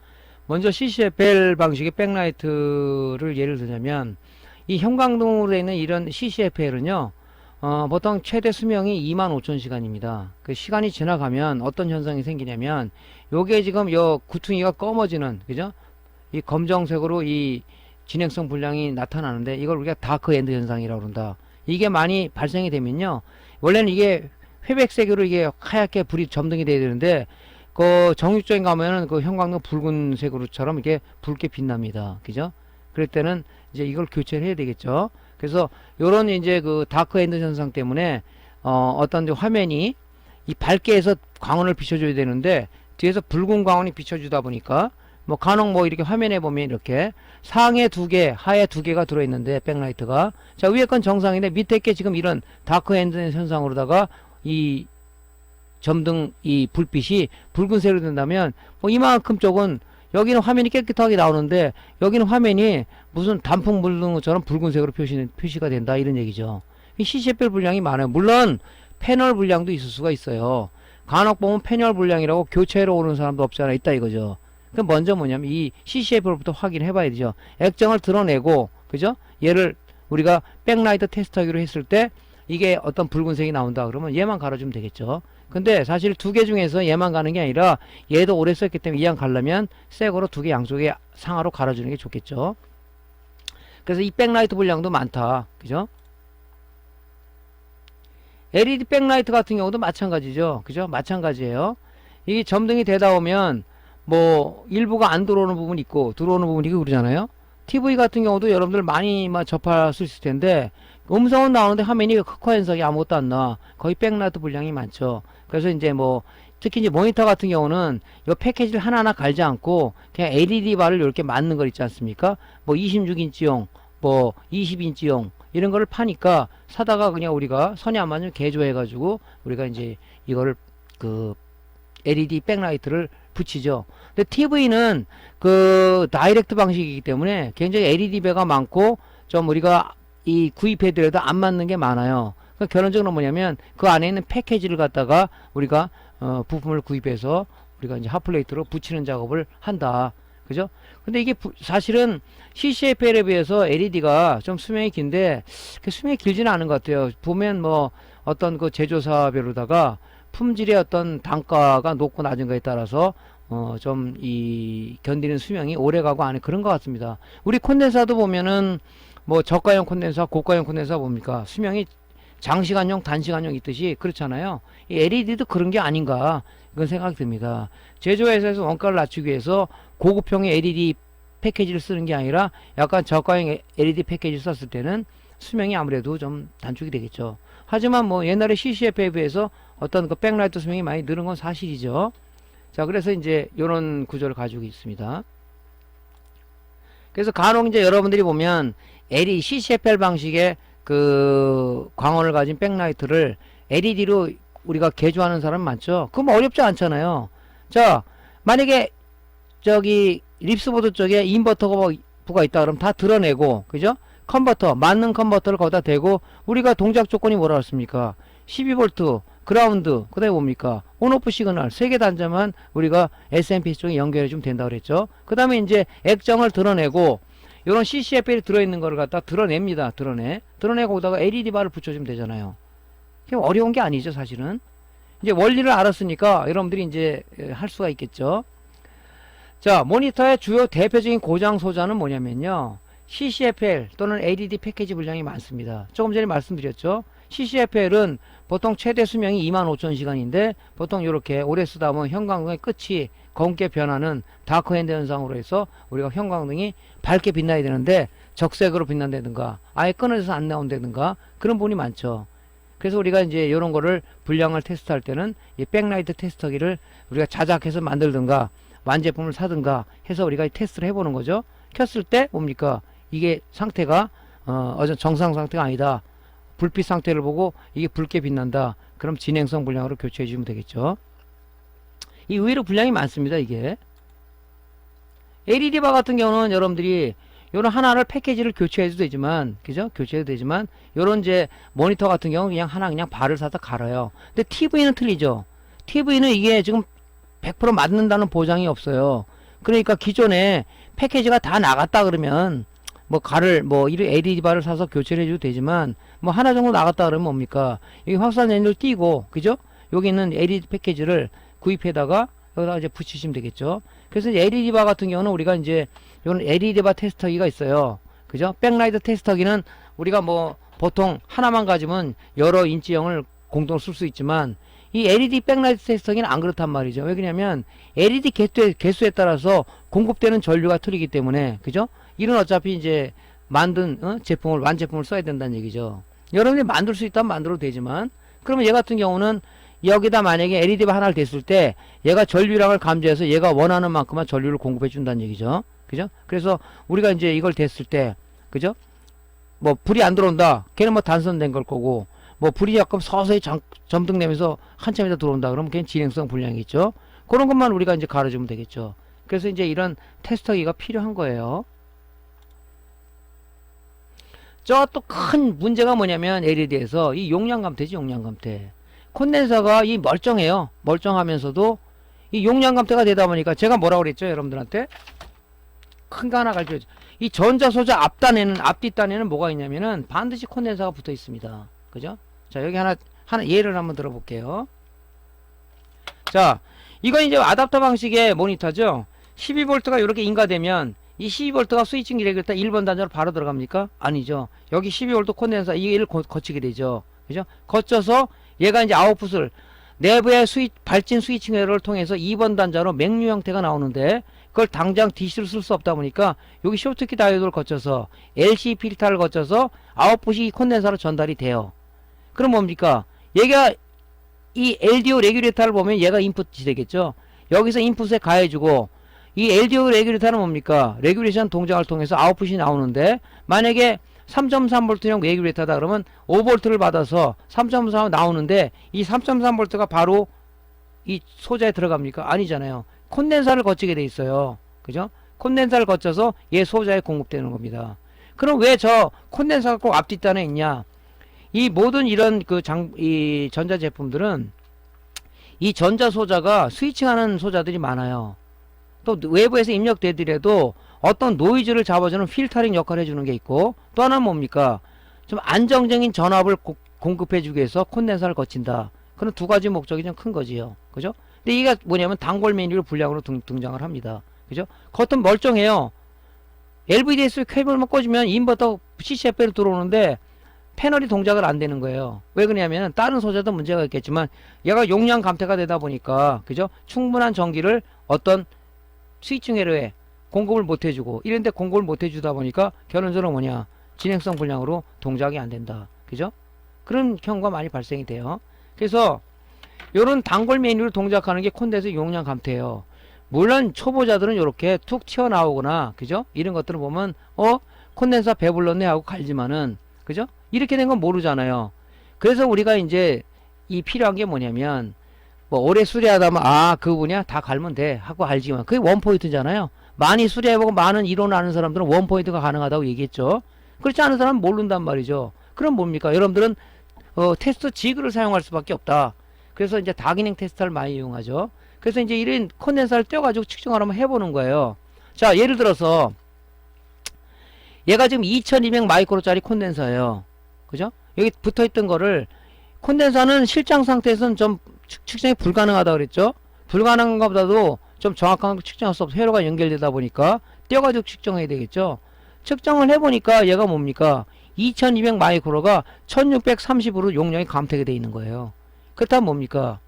먼저 CCFL 방식의 백라이트를 예를 들자면 이 형광등으로 되어 있는 이런 CCFL은요. 보통 최대 수명이 25,000시간입니다. 그 시간이 지나가면 어떤 현상이 생기냐면 요게 지금 요 구퉁이가 검어지는, 그죠? 이 검정색으로 이 진행성 불량이 나타나는데 이걸 우리가 다크 엔드 현상이라고 그런다. 이게 많이 발생이 되면요. 원래는 이게 회백색으로 이게 하얗게 불이 점등이 돼야 되는데 그 정육점에 가면은 그 형광등 붉은색으로처럼 이렇게 붉게 빛납니다. 그죠? 그럴 때는 이제 이걸 교체를 해야 되겠죠. 그래서 요런 이제 그 다크 엔드 현상 때문에 어떤 화면이 이 밝게 해서 광원을 비춰줘야 되는데 뒤에서 붉은 광원이 비춰주다 보니까 뭐 간혹 뭐 이렇게 화면에 보면 이렇게 상에 2개, 하에 2개가 들어있는데 백라이트가 자 위에 건 정상인데 밑에 게 지금 이런 다크 엔드 현상으로다가 이 점등 이 불빛이 붉은색으로 된다면 뭐 이만큼 쪽은 여기는 화면이 깨끗하게 나오는데 여기는 화면이 무슨 단풍 물든 것처럼 붉은색으로 표시가 된다 이런 얘기죠. 이 CCFL 불량이 많아요. 물론 패널 불량도 있을 수가 있어요. 간혹 보면 패널 불량이라고 교체로 오는 사람도 없지 않아 있다 이거죠. 그럼 먼저 뭐냐면 이 CCF로부터 확인해 봐야 되죠. 액정을 드러내고, 그죠? 얘를 우리가 백라이트 테스트하기로 했을 때 이게 어떤 붉은색이 나온다 그러면 얘만 갈아주면 되겠죠. 근데 사실 두 개 중에서 얘만 가는 게 아니라 얘도 오래 썼기 때문에 이왕 갈려면 새 거로 두 개 양쪽에 상하로 갈아주는 게 좋겠죠. 그래서 이 백라이트 불량도 많다. 그죠? LED 백라이트 같은 경우도 마찬가지죠. 그죠? 마찬가지예요. 이게 점등이 되다 보면 뭐 일부가 안 들어오는 부분이 있고 들어오는 부분이 있고 그러잖아요. TV 같은 경우도 여러분들 많이 접할 수 있을 텐데 음성은 나오는데 화면이 흑화 현상이 아무것도 안 나와. 거의 백라이트 불량이 많죠. 그래서 이제 뭐 특히 이제 모니터 같은 경우는 이 패키지를 하나하나 갈지 않고 그냥 LED 바를 이렇게 맞는 거 있지 않습니까? 뭐 26인치용, 뭐 20인치용 이런 거를 파니까 사다가 그냥 우리가 선이 안 맞으면 개조해가지고 우리가 이제 이거를 그 LED 백라이트를 붙이죠. 근데 TV는 그 다이렉트 방식이기 때문에 굉장히 LED 배가 많고 좀 우리가 이 구입해드려도 안 맞는 게 많아요. 그러니까 결론적으로 뭐냐면 그 안에 있는 패키지를 갖다가 우리가 부품을 구입해서 우리가 이제 핫플레이트로 붙이는 작업을 한다. 그죠? 근데 이게 사실은 CCFL에 비해서 LED가 좀 수명이 긴데 수명이 길지는 않은 것 같아요. 보면 뭐 어떤 그 제조사별로다가 품질의 어떤 단가가 높고 낮은 거에 따라서 좀 이 견디는 수명이 오래 가고 안에 그런 것 같습니다. 우리 콘덴사도 보면은 뭐 저가형 콘덴사, 고가형 콘덴사 뭡니까? 수명이 장시간용, 단시간용 있듯이 그렇잖아요. 이 LED도 그런 게 아닌가 이건 생각이 듭니다. 제조회사에서 원가를 낮추기 위해서 고급형의 LED 패키지를 쓰는 게 아니라 약간 저가형 LED 패키지를 썼을 때는 수명이 아무래도 좀 단축이 되겠죠. 하지만 뭐 옛날에 CCF에 비해서 어떤 그 백라이트 수명이 많이 늘은 건 사실이죠. 자, 그래서 이제 이런 구조를 가지고 있습니다. 그래서 간혹 이제 여러분들이 보면 LED CCFL 방식의 그 광원을 가진 백라이트를 LED로 우리가 개조하는 사람 많죠. 그럼 어렵지 않잖아요. 자, 만약에 저기 립스보드 쪽에 인버터가 있다 그러면 다 드러내고, 그죠? 컨버터, 맞는 컨버터를 거기다 대고 우리가 동작 조건이 뭐라 했습니까? 12V 그라운드, 그 다음에 뭡니까? 온오프 시그널 3개 단자만 우리가 SMP 쪽에 연결해 주면 된다고 그랬죠. 그 다음에 이제 액정을 드러내고 요런 CCFL이 들어있는 거를 갖다 드러냅니다. 드러내고 오다가 LED 바를 붙여주면 되잖아요. 어려운 게 아니죠, 사실은. 이제 원리를 알았으니까 여러분들이 이제 할 수가 있겠죠. 자, 모니터의 주요 대표적인 고장 소자는 뭐냐면요. CCFL 또는 LED 패키지 불량이 많습니다. 조금 전에 말씀드렸죠. CCFL은 보통 최대 수명이 25,000시간인데 보통 이렇게 오래 쓰다 보면 형광등의 끝이 검게 변하는 다크핸드 현상으로 해서 우리가 형광등이 밝게 빛나야 되는데 적색으로 빛난다든가 아예 끊어져서 안 나온다든가 그런 부분이 많죠. 그래서 우리가 이제 이런 거를 불량을 테스트할 때는 이 백라이트 테스터기를 우리가 자작해서 만들든가 완제품을 사든가 해서 우리가 테스트를 해보는 거죠. 켰을 때 뭡니까? 이게 상태가 정상 상태가 아니다. 불빛 상태를 보고 이게 붉게 빛난다. 그럼 진행성 불량으로 교체해 주면 되겠죠. 이 의외로 불량이 많습니다. 이게 LED바 같은 경우는 여러분들이 요런 하나를 패키지를 교체해도 되지만, 그죠? 교체해도 되지만 요런 이제 모니터 같은 경우는 그냥 하나 그냥 발을 사다 갈아요. 근데 TV는 틀리죠. TV는 이게 지금 100% 맞는다는 보장이 없어요. 그러니까 기존에 패키지가 다 나갔다 그러면 뭐 LED 바를 사서 교체를 해줘도 되지만 뭐 하나 정도 나갔다 그러면 뭡니까? 여기 확산 렌즈를 띄고, 그죠? 여기 있는 LED 패키지를 구입해다가 여기다가 이제 붙이시면 되겠죠. 그래서 LED 바 같은 경우는 우리가 이제 이런 LED 바 테스터기가 있어요. 그죠? 백라이트 테스터기는 우리가 뭐 보통 하나만 가지면 여러 인치형을 공동으로 쓸 수 있지만 이 LED 백라이트 테스터기는 안 그렇단 말이죠. 왜 그러냐면 LED 개수에 따라서 공급되는 전류가 틀리기 때문에, 그죠? 이런 어차피 이제 만든 제품을 완제품을 써야 된다는 얘기죠. 여러분이 만들 수 있다면 만들어도 되지만 그러면 얘 같은 경우는 여기다 만약에 LED가 하나를 댔을 때 얘가 전류량을 감지해서 얘가 원하는 만큼만 전류를 공급해 준다는 얘기죠. 그죠? 그래서 우리가 이제 이걸 댔을 때, 그죠? 뭐 불이 안 들어온다. 걔는 뭐 단선된 걸 거고, 뭐 불이 약간 서서히 점등 내면서 한참 있다 들어온다. 그러면 걔는 진행성 불량이 있죠. 그런 것만 우리가 이제 가려주면 되겠죠. 그래서 이제 이런 테스터기가 필요한 거예요. 저 또 큰 문제가 뭐냐면 LED에서 이 용량 감퇴지, 용량 감퇴. 콘덴서가 이 멀쩡해요. 멀쩡하면서도 이 용량 감퇴가 되다 보니까 제가 뭐라고 그랬죠? 여러분들한테 큰 거 하나 가르쳐야죠. 이 전자소자 앞뒷단에는 뭐가 있냐면은 반드시 콘덴서가 붙어 있습니다. 그죠? 자, 여기 하나 예를 한번 들어볼게요. 자, 이건 이제 아답터 방식의 모니터죠. 12V가 이렇게 인가되면 이 12V가 스위칭 레귤레이터 1번 단자로 바로 들어갑니까? 아니죠. 여기 12V 콘덴서 이를 거치게 되죠. 그죠? 거쳐서 얘가 이제 아웃풋을 내부의 발진 스위칭 회로를 통해서 2번 단자로 맹류 형태가 나오는데 그걸 당장 DC로 쓸 수 없다 보니까 여기 쇼트키 다이오드를 거쳐서 LC 필터를 거쳐서 아웃풋이 콘덴서로 전달이 돼요. 그럼 뭡니까? 얘가 이 LDO 레귤레이터를 보면 얘가 인풋이 되겠죠. 여기서 인풋에 가해주고 이 LDO 레귤레이터는 뭡니까? 레귤레이션 동작을 통해서 아웃풋이 나오는데 만약에 3.3V형 레귤레이터다 그러면 5V를 받아서 3.3 나오는데 이 3.3V가 바로 이 소자에 들어갑니까? 아니잖아요. 콘덴서를 거치게 돼 있어요. 그죠? 콘덴서를 거쳐서 얘 소자에 공급되는 겁니다. 그럼 왜 저 콘덴서가 꼭 앞뒷단에 있냐? 이 모든 이런 이 전자 제품들은 이 전자 소자가 스위칭하는 소자들이 많아요. 또 외부에서 입력되더라도 어떤 노이즈를 잡아주는 필터링 역할을 해주는 게 있고 또 하나는 뭡니까? 좀 안정적인 전압을 공급해주기 위해서 콘덴서를 거친다. 그런 두 가지 목적이 좀 큰 거지요. 그죠? 근데 이게 뭐냐면 단골 메뉴로 불량으로 등장을 합니다. 그죠? 겉은 멀쩡해요. LVDS 케이블만 꽂으면 인버터 CCF로 들어오는데 패널이 동작을 안 되는 거예요. 왜 그러냐면 다른 소재도 문제가 있겠지만 얘가 용량 감퇴가 되다 보니까 그죠? 충분한 전기를 어떤 스위칭 회로에 공급을 못 해주고 이런데 공급을 못 해주다 보니까 결론적으로 뭐냐? 진행성 불량으로 동작이 안 된다. 그죠? 그런 경우가 많이 발생이 돼요. 그래서 요런 단골 메뉴로 동작하는 게 콘덴서 용량 감퇴예요. 물론 초보자들은 이렇게 툭 튀어나오거나 그죠? 이런 것들을 보면 콘덴서 배불렀네 하고 갈지만은 그죠? 이렇게 된 건 모르잖아요. 그래서 우리가 이제 이 필요한 게 뭐냐면 뭐 오래 수리하다면 그분이야 다 갈면 돼 하고 알지만 그게 원포인트잖아요. 많이 수리해보고 많은 이론을 아는 사람들은 원포인트가 가능하다고 얘기했죠. 그렇지 않은 사람은 모른단 말이죠. 그럼 뭡니까? 여러분들은 테스트 지그를 사용할 수밖에 없다. 그래서 이제 다기능 테스터를 많이 이용하죠. 그래서 이제 이런 콘덴서를 떼어가지고 측정을 한번 해보는 거예요. 자, 예를 들어서 얘가 지금 2200 마이크로짜리 콘덴서예요. 그죠? 여기 붙어있던 거를 콘덴서는 실장 상태에서는 좀 측정이 불가능하다 그랬죠? 불가능한 것보다도 좀 정확한 거 측정할 수 없어. 회로가 연결되다 보니까 떼어가지고 측정해야 되겠죠? 측정을 해보니까 얘가 뭡니까? 2200 마이크로가 1630으로 용량이 감퇴가 되어 있는 거예요. 그렇다면 뭡니까?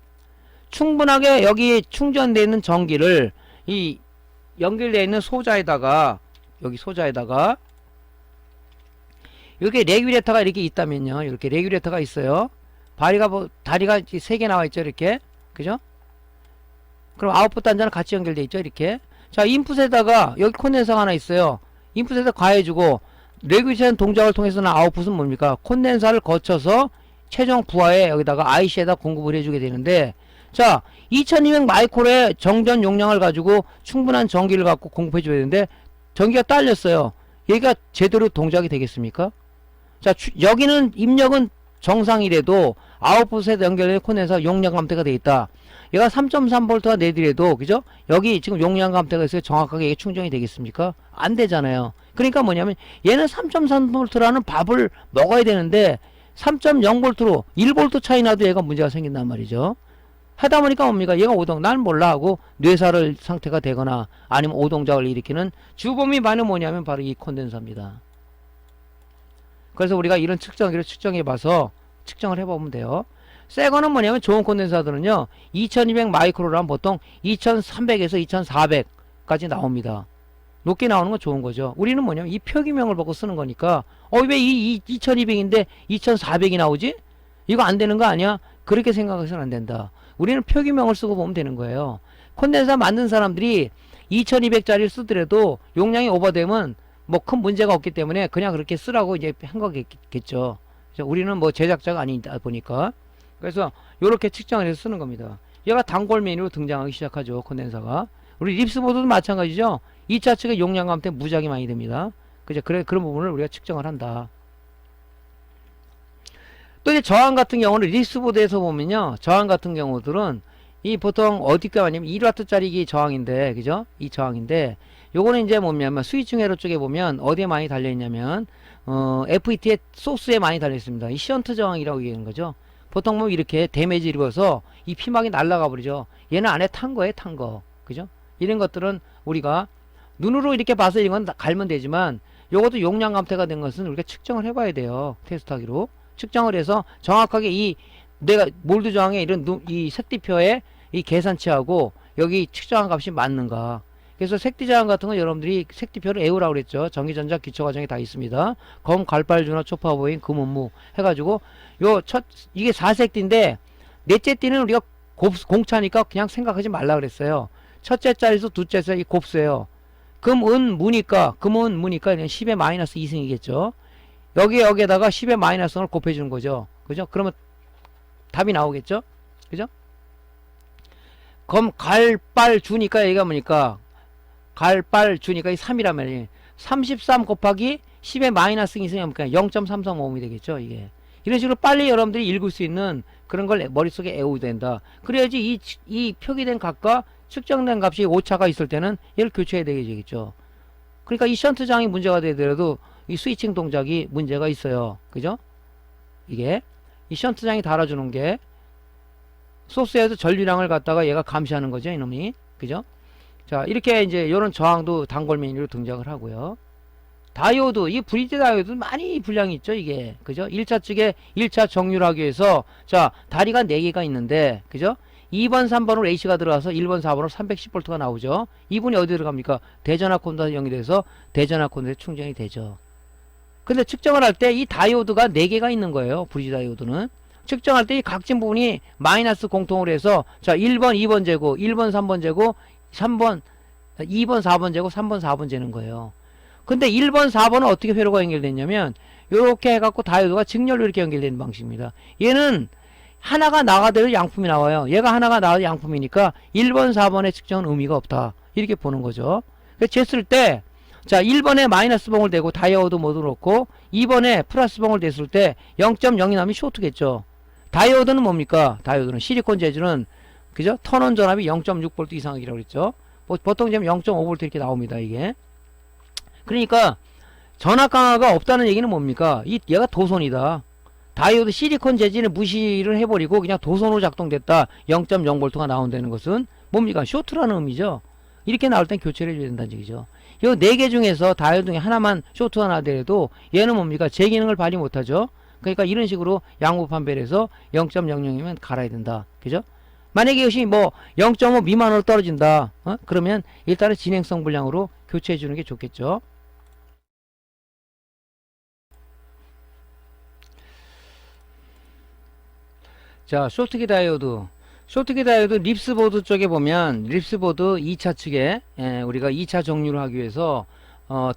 충분하게 여기 충전되어 있는 전기를 이 연결되어 있는 소자에다가 여기 소자에다가 여기 레귤레이터가 이렇게 있다면요. 이렇게 레귤레이터가 있어요. 다리가 3개 나와 있죠. 이렇게. 그죠? 그럼 아웃풋 단자는 같이 연결되어 있죠. 이렇게. 자, 인풋에다가 여기 콘덴서가 하나 있어요. 인풋에다 가해주고 레귤레이션 동작을 통해서는 아웃풋은 뭡니까? 콘덴서를 거쳐서 최종 부하에 여기다가 IC에다 공급을 해주게 되는데 자, 2200 마이크로의 정전 용량을 가지고 충분한 전기를 갖고 공급해줘야 되는데 전기가 딸렸어요. 얘가 제대로 동작이 되겠습니까? 자, 여기는 입력은 정상이라도 아웃풋에 연결된 콘덴서 용량 감퇴가 되어 있다. 얘가 3.3V가 내더라도 그죠? 여기 지금 용량 감퇴가 있어요. 정확하게 이게 충전이 되겠습니까? 안 되잖아요. 그러니까 뭐냐면 얘는 3.3V라는 밥을 먹어야 되는데 3.0V로 1V 차이 나도 얘가 문제가 생긴단 말이죠. 하다 보니까 뭡니까? 얘가 오동, 난 몰라 하고 뇌사를 상태가 되거나 아니면 오동작을 일으키는 주범이 많이 뭐냐면 바로 이 콘덴서입니다. 그래서 우리가 이런 측정기를 측정해 봐서 측정을 해보면 돼요. 새 거는 뭐냐면 좋은 콘덴서들은요 2200 마이크로라면 보통 2300에서 2400까지 나옵니다. 높게 나오는 건 좋은 거죠. 우리는 뭐냐면 이 표기명을 보고 쓰는 거니까 왜 이 2200인데 2400이 나오지? 이거 안 되는 거 아니야? 그렇게 생각해서는 안 된다. 우리는 표기명을 쓰고 보면 되는 거예요. 콘덴서 만든 사람들이 2200짜리를 쓰더라도 용량이 오버되면 뭐 큰 문제가 없기 때문에 그냥 그렇게 쓰라고 이제 한 거겠죠. 우리는 뭐 제작자가 아니다 보니까. 그래서 이렇게 측정을 해서 쓰는 겁니다. 얘가 단골 메뉴로 등장하기 시작하죠. 콘덴서가. 우리 립스보드도 마찬가지죠. 2차 측의 용량 감퇴 무지하게 많이 됩니다. 그죠? 그런 부분을 우리가 측정을 한다. 또 이제 저항 같은 경우는 리스보드에서 보면요. 저항 같은 경우들은 이 보통 어디가 아니면 1와트짜리 이 저항인데, 그죠? 이 저항인데, 요거는 이제 뭐냐면 스위칭 회로 쪽에 보면 어디에 많이 달려있냐면, FET의 소스에 많이 달려있습니다. 이 션트 저항이라고 얘기하는 거죠. 보통 뭐 이렇게 데미지 입어서 이 피막이 날아가 버리죠. 얘는 안에 탄 거예요, 탄 거. 그죠? 이런 것들은 우리가 눈으로 이렇게 봐서 이건 갈면 되지만, 요것도 용량 감퇴가 된 것은 우리가 측정을 해봐야 돼요. 테스트하기로. 측정을 해서 정확하게 이 내가 몰드 저항에 이런 이 색디표에 이 계산치하고 여기 측정한 값이 맞는가. 그래서 색디 저항 같은 건 여러분들이 색디표를 외우라고 그랬죠. 전기전자 기초과정에 다 있습니다. 검, 갈발주나 초파보인, 금, 음무 해가지고 이게 4색띠인데 넷째 띠는 우리가 공차니까 그냥 생각하지 말라 그랬어요. 첫째 자리에서 둘째 자리 곱수예요. 금, 은, 무니까 그냥 10의 마이너스 2승이겠죠. 여기에다가 10의 마이너스 1을 곱해주는 거죠. 그죠? 그러면 답이 나오겠죠? 그죠? 검, 갈, 빨, 주니까 얘가 뭐니까 갈, 빨, 주니까 이 3이란 말이에요. 33 곱하기 10의 마이너스 2승이면 0.335옴이 되겠죠, 이게. 이런 식으로 빨리 여러분들이 읽을 수 있는 그런 걸 머릿속에 외우게 된다. 그래야지 이 표기된 값과 측정된 값이 오차가 있을 때는 얘를 교체해야 되겠죠. 그러니까 이 션트 장이 문제가 되더라도 이 스위칭 동작이 문제가 있어요. 그죠? 이게 이 션트 장이 달아주는 게 소스에서 전류량을 갖다가 얘가 감시하는 거죠, 이놈이. 그죠? 자, 이렇게 이제 요런 저항도 단골 메뉴로 등장을 하고요. 다이오드, 이 브리지 다이오드 많이 분량이 있죠, 이게. 그죠? 1차 측에 1차 정류를 하기 위해서, 자, 다리가 4개가 있는데, 그죠? 2번, 3번으로 H가 들어가서 1번, 4번으로 310V가 나오죠. 이분이 어디 들어갑니까? 대전압 콘도에 연결돼서 대전압 콘도에 충전이 되죠. 근데 측정을 할 때 이 다이오드가 4개가 있는 거예요, 브리지 다이오드는. 측정할 때 이 각진 부분이 마이너스 공통으로 해서, 자, 1번, 2번 재고, 1번, 3번 재고, 3번, 2번, 4번 재고, 3번, 4번 재는 거예요. 근데 1번, 4번은 어떻게 회로가 연결됐냐면 요렇게 해갖고 다이오드가 직렬로 이렇게 연결되는 방식입니다. 얘는 하나가 나가더라도 양품이 나와요. 얘가 하나가 나가도 양품이니까 1번, 4번의 측정은 의미가 없다. 이렇게 보는 거죠. 그래서 쟀을 때, 자, 1번에 마이너스 봉을 대고 다이오드 모드 놓고 2번에 플러스 봉을 댔을 때 0.0이 나면 쇼트겠죠. 다이오드는 뭡니까? 다이오드는 실리콘 재질은, 그죠? 턴온 전압이 0.6V 이상이라고 그랬죠. 보통 지금 0.5V 이렇게 나옵니다, 이게. 그러니까 전압 강화가 없다는 얘기는 뭡니까? 얘가 도손이다. 다이오드 실리콘 재질을 무시를 해버리고 그냥 도손으로 작동됐다. 0.0V가 나온다는 것은 뭡니까? 쇼트라는 의미죠. 이렇게 나올 땐 교체를 해줘야 된다는 얘기죠. 이 4개 중에서 다이오드 중에 하나만 쇼트가 나더라도 얘는 뭡니까? 제 기능을 발휘 못하죠. 그러니까 이런 식으로 양부 판별해서 0.00이면 갈아야 된다. 그죠? 만약에 이것이 뭐 0.5 미만으로 떨어진다. 그러면 일단은 진행성 불량으로 교체해 주는 게 좋겠죠. 자, 쇼트키 다이오드. 쇼트키 다이오드 립스보드 쪽에 보면 립스보드 2차 측에 우리가 2차 정류를 하기 위해서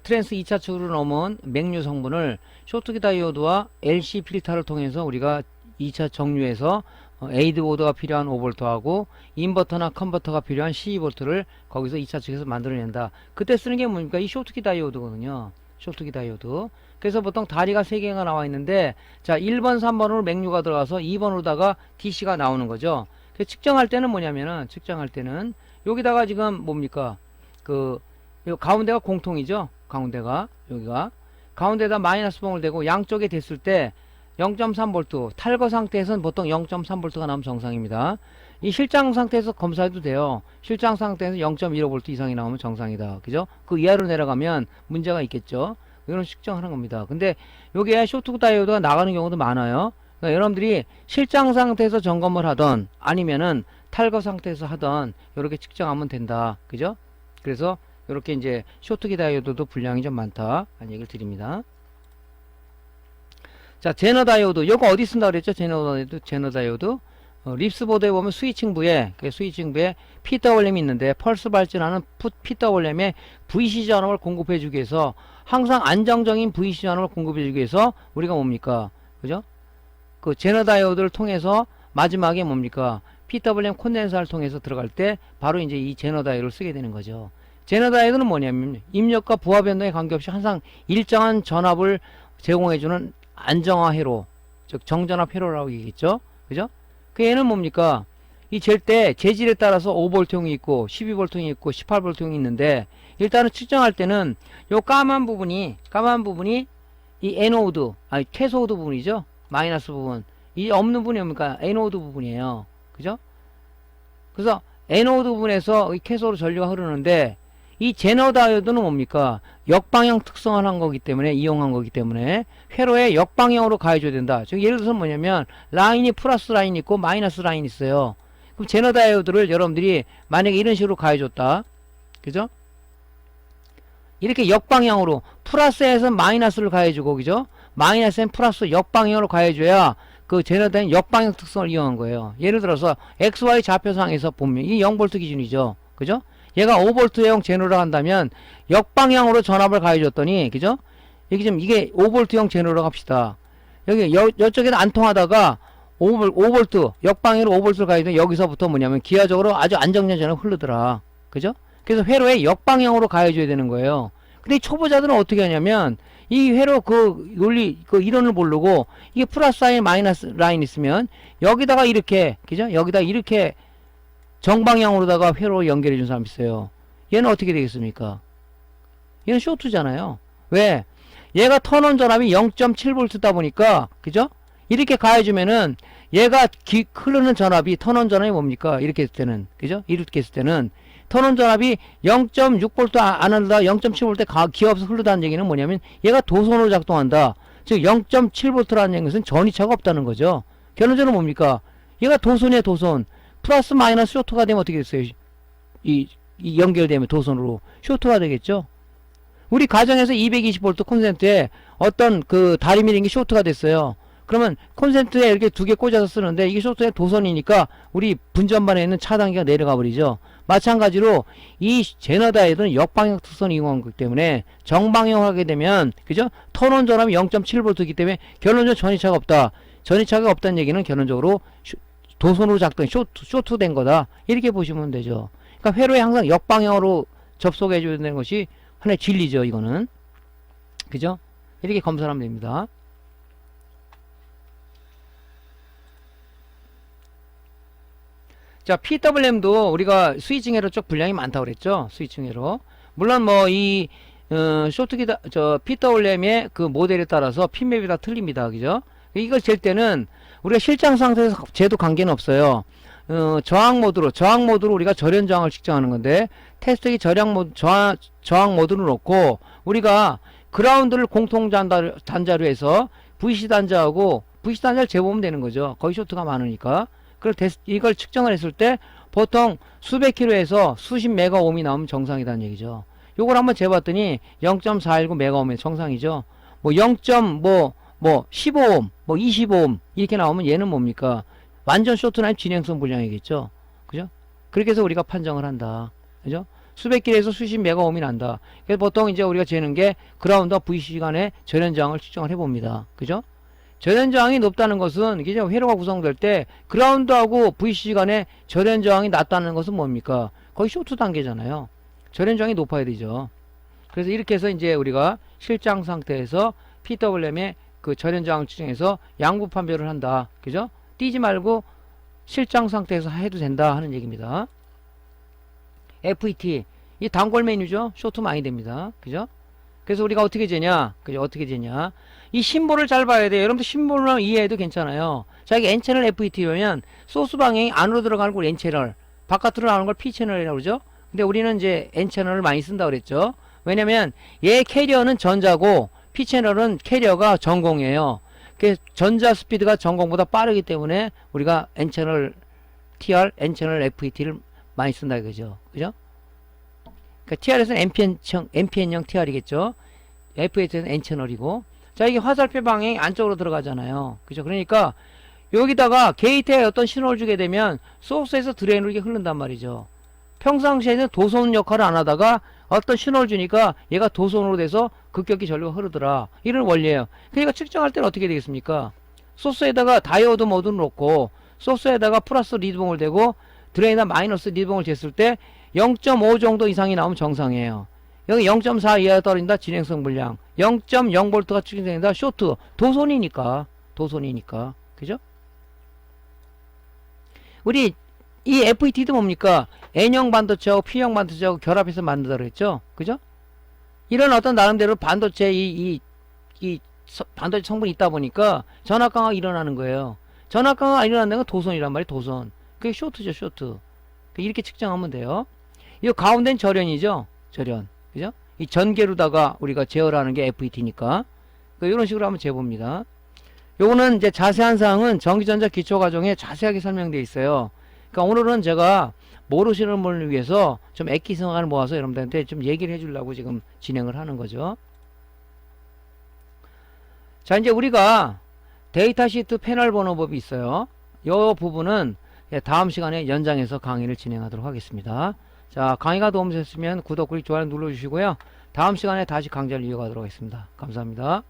트랜스 2차 측으로 넘은 맥류 성분을 쇼트키 다이오드와 LC 필터를 통해서 우리가 2차 정류해서 에이드 보드가 필요한 5V하고 인버터나 컨버터가 필요한 12V를 거기서 2차 측에서 만들어낸다. 그때 쓰는 게 뭡니까? 이 쇼트키 다이오드거든요. 쇼트키 다이오드. 그래서 보통 다리가 3개가 나와 있는데, 자, 1번, 3번으로 맥류가 들어가서 2번으로다가 DC가 나오는 거죠. 측정할 때는 뭐냐면은, 측정할 때는, 여기다가 지금 뭡니까? 요 가운데가 공통이죠? 가운데가, 여기가. 가운데다 마이너스 봉을 대고 양쪽에 댔을 때 0.3V, 탈거 상태에서는 보통 0.3V가 나오면 정상입니다. 이 실장 상태에서 검사해도 돼요. 실장 상태에서 0.15V 이상이 나오면 정상이다. 그죠? 그 이하로 내려가면 문제가 있겠죠? 이런 측정하는 겁니다. 근데 여기에 쇼트 다이오드가 나가는 경우도 많아요. 그러니까 여러분들이 실장 상태에서 점검을 하던 아니면은 탈거 상태에서 하던 이렇게 측정하면 된다. 그죠? 그래서 이렇게 이제 쇼트키 다이오드도 분량이 좀 많다. 라는 얘기를 드립니다. 자, 제너 다이오드. 이거 어디 쓴다 그랬죠? 제너 다이오드. 립스보드에 보면 스위칭부에 PWM이 있는데 펄스 발전하는 PWM에 VC 전압을 공급해 주기 위해서 항상 안정적인 VC 전압을 공급해 주기 위해서 우리가 뭡니까? 그죠? 그 제너 다이오드를 통해서 마지막에 뭡니까? PWM 콘덴서를 통해서 들어갈 때 바로 이제 이 제너 다이오드를 쓰게 되는 거죠. 제너 다이오드는 뭐냐면 입력과 부하 변동에 관계없이 항상 일정한 전압을 제공해 주는 안정화 회로, 즉 정전압 회로라고 얘기했죠. 그죠? 그 얘는 뭡니까? 이 잴 때 재질에 따라서 5V형이 있고 12V형이 있고 18V형이 있는데 일단은 측정할 때는 요 까만 부분이 이 에노드 아니 캐소드 부분이죠. 마이너스 부분. 이 없는 부분이 뭡니까? 에노드 부분이에요. 그죠? 그래서 에노드 부분에서 이 캐소드 전류가 흐르는데 이 제너 다이오드는 뭡니까? 역방향 특성을 한 거기 때문에 이용한 거기 때문에 회로에 역방향으로 가해줘야 된다. 즉 예를 들어서 뭐냐면 라인이 플러스 라인이 있고 마이너스 라인이 있어요. 그럼 제너 다이오드를 여러분들이 만약에 이런 식으로 가해줬다. 그죠? 이렇게 역방향으로 플러스에서 마이너스를 가해주고 그죠? 마이너스엔 플러스 역방향으로 가해줘야 그 제너 다이오드 역방향 특성을 이용한 거예요. 예를 들어서 XY 좌표상에서 보면 이 0V 기준이죠. 그죠? 얘가 5V형 제너를 한다면 역방향으로 전압을 가해줬더니 그죠? 여기 지금 이게 5V형 제너로 합시다. 여기 여쪽에는 안 통하다가 5V 역방향으로 5V를 가해주면 여기서부터 뭐냐면 기하적으로 아주 안정된 전압이 흐르더라. 그죠? 그래서 회로에 역방향으로 가해줘야 되는 거예요. 근데 초보자들은 어떻게 하냐면 이 회로 그 논리 그 이론을 모르고 이게 플러스 라인 마이너스 라인 있으면 여기다가 이렇게 그죠? 여기다 이렇게 정방향으로다가 회로 연결해 준 사람이 있어요. 얘는 어떻게 되겠습니까? 얘는 쇼트잖아요. 왜? 얘가 턴온 전압이 0.7V다 보니까 그죠? 이렇게 가해주면은 얘가 흐르는 전압이 턴온 전압이 뭡니까? 이렇게 했을 때는 그죠? 이렇게 했을 때는 턴온 전압이 0.6V 안 흐르다 0.7V 기어없어 흐르다는 얘기는 뭐냐면 얘가 도선으로 작동한다. 즉 0.7V라는 것은 전이차가 없다는 거죠. 결론적으로 뭡니까? 얘가 도선이야 도선. 플러스 마이너스 쇼트가 되면 어떻게 됐어요? 이 연결되면 도선으로 쇼트가 되겠죠. 우리 가정에서 220V 콘센트에 어떤 그 다리미는 게 쇼트가 됐어요. 그러면 콘센트에 이렇게 두 개 꽂아서 쓰는데 이게 쇼트의 도선이니까 우리 분전반에 있는 차단기가 내려가 버리죠. 마찬가지로 이 제너 다이오드는 역방향 특성을 이용한 거기 때문에 정방향을 하게 되면 그죠? 턴온 전압이 0.7V이기 때문에 결론적으로 전이차가 없다. 전이차가 없다는 얘기는 결론적으로 도선으로 작동이 쇼트 된 거다. 이렇게 보시면 되죠. 그러니까 회로에 항상 역방향으로 접속해 줘야 되는 것이 하나의 진리죠. 이거는. 그죠? 이렇게 검사하면 됩니다. 자, PWM도 우리가 스위칭 회로 쪽 분량이 많다고 그랬죠. 스위칭 회로. 물론 뭐 이 쇼트기다 PWM의 그 모델에 따라서 핀맵이 다 틀립니다. 그죠? 이걸 잴 때는 우리가 실장 상태에서 재도 관계는 없어요. 저항 모드로 우리가 절연 저항을 측정하는 건데 테스트기 저항 모드를 놓고 우리가 그라운드를 공통 단자로 해서 VC 단자하고 VC 단자를 재보면 되는 거죠. 거의 쇼트가 많으니까. 이걸 측정을 했을 때 보통 수백 킬로에서 수십 메가옴이 나오면 정상이라는 얘기죠. 요걸 한번 재봤더니 0.419 메가옴이 정상이죠. 뭐 15옴, 뭐 25옴 이렇게 나오면 얘는 뭡니까? 완전 쇼트나 진행성 불량이겠죠. 그죠? 그렇게 해서 우리가 판정을 한다. 그죠? 수백 킬로에서 수십 메가옴이 난다. 그래서 보통 이제 우리가 재는 게 그라운드와 VC 간의 절연 저항을 측정을 해봅니다. 그죠? 절연 저항이 높다는 것은 이게 회로가 구성될 때 그라운드하고 VC 간의 절연 저항이 낮다는 것은 뭡니까? 거의 쇼트 단계잖아요. 절연 저항이 높아야 되죠. 그래서 이렇게 해서 이제 우리가 실장 상태에서 PWM의 그 절연 저항 측정해서 양부 판별을 한다. 그죠? 뛰지 말고 실장 상태에서 해도 된다 하는 얘기입니다. FET 이 단골 메뉴죠. 쇼트 많이 됩니다. 그죠? 그래서 우리가 어떻게 재냐? 그죠? 어떻게 재냐? 이 심볼을 잘 봐야 돼요. 여러분들 심볼만 이해해도 괜찮아요. 자, 이게 N채널 FET라면 소스 방향이 안으로 들어가는 걸 N채널, 바깥으로 나오는 걸 P채널이라고 그러죠? 근데 우리는 이제 N채널을 많이 쓴다고 그랬죠? 왜냐면 얘 캐리어는 전자고 P채널은 캐리어가 전공이에요. 전자 스피드가 전공보다 빠르기 때문에 우리가 N채널 TR, N채널 FET를 많이 쓴다 이거죠. 그죠? 그러니까 TR에서는 NPN형 TR이겠죠. FET는 N채널이고. 자, 이게 화살표 방향이 안쪽으로 들어가잖아요. 그죠? 그러니까 여기다가 게이트에 어떤 신호를 주게 되면 소스에서 드레인으로 이게 흐른단 말이죠. 평상시에는 도선 역할을 안 하다가 어떤 신호를 주니까 얘가 도선으로 돼서 급격히 전류가 흐르더라. 이런 원리예요. 그러니까 측정할 때는 어떻게 되겠습니까? 소스에다가 다이오드 모드를 놓고 소스에다가 플러스 리드봉을 대고 드레인이나 마이너스 리드봉을 쟀을 때 0.5 정도 이상이 나오면 정상이에요. 여기 0.4 이하 떨어진다. 진행성 불량. 0.0V가 측정된다. 쇼트. 도선이니까. 도손이니까. 그죠? 우리 이 FET도 뭡니까? N형 반도체하고 P형 반도체하고 결합해서 만들다 그랬죠? 그죠? 이런 어떤 나름대로 반도체 반도체 성분이 있다 보니까 전압 강화가 일어나는 거예요. 전압 강화가 일어나는 건 도손이란 말이에요. 도손. 그게 쇼트죠, 쇼트. 이렇게 측정하면 돼요. 이 가운데는 절연이죠. 절연. 그죠? 이 전개로다가 우리가 제어를 하는 게 FET니까. 이런 식으로 한번 재봅니다. 요거는 이제 자세한 사항은 전기전자 기초과정에 자세하게 설명되어 있어요. 그러니까 오늘은 제가 모르시는 분을 위해서 좀 액기성을 모아서 여러분들한테 좀 얘기를 해주려고 지금 진행을 하는 거죠. 자, 이제 우리가 데이터 시트 패널 번호법이 있어요. 이 부분은 다음 시간에 연장해서 강의를 진행하도록 하겠습니다. 자, 강의가 도움되셨으면 구독, 좋아요 눌러주시고요. 다음 시간에 다시 강좌를 이어가도록 하겠습니다. 감사합니다.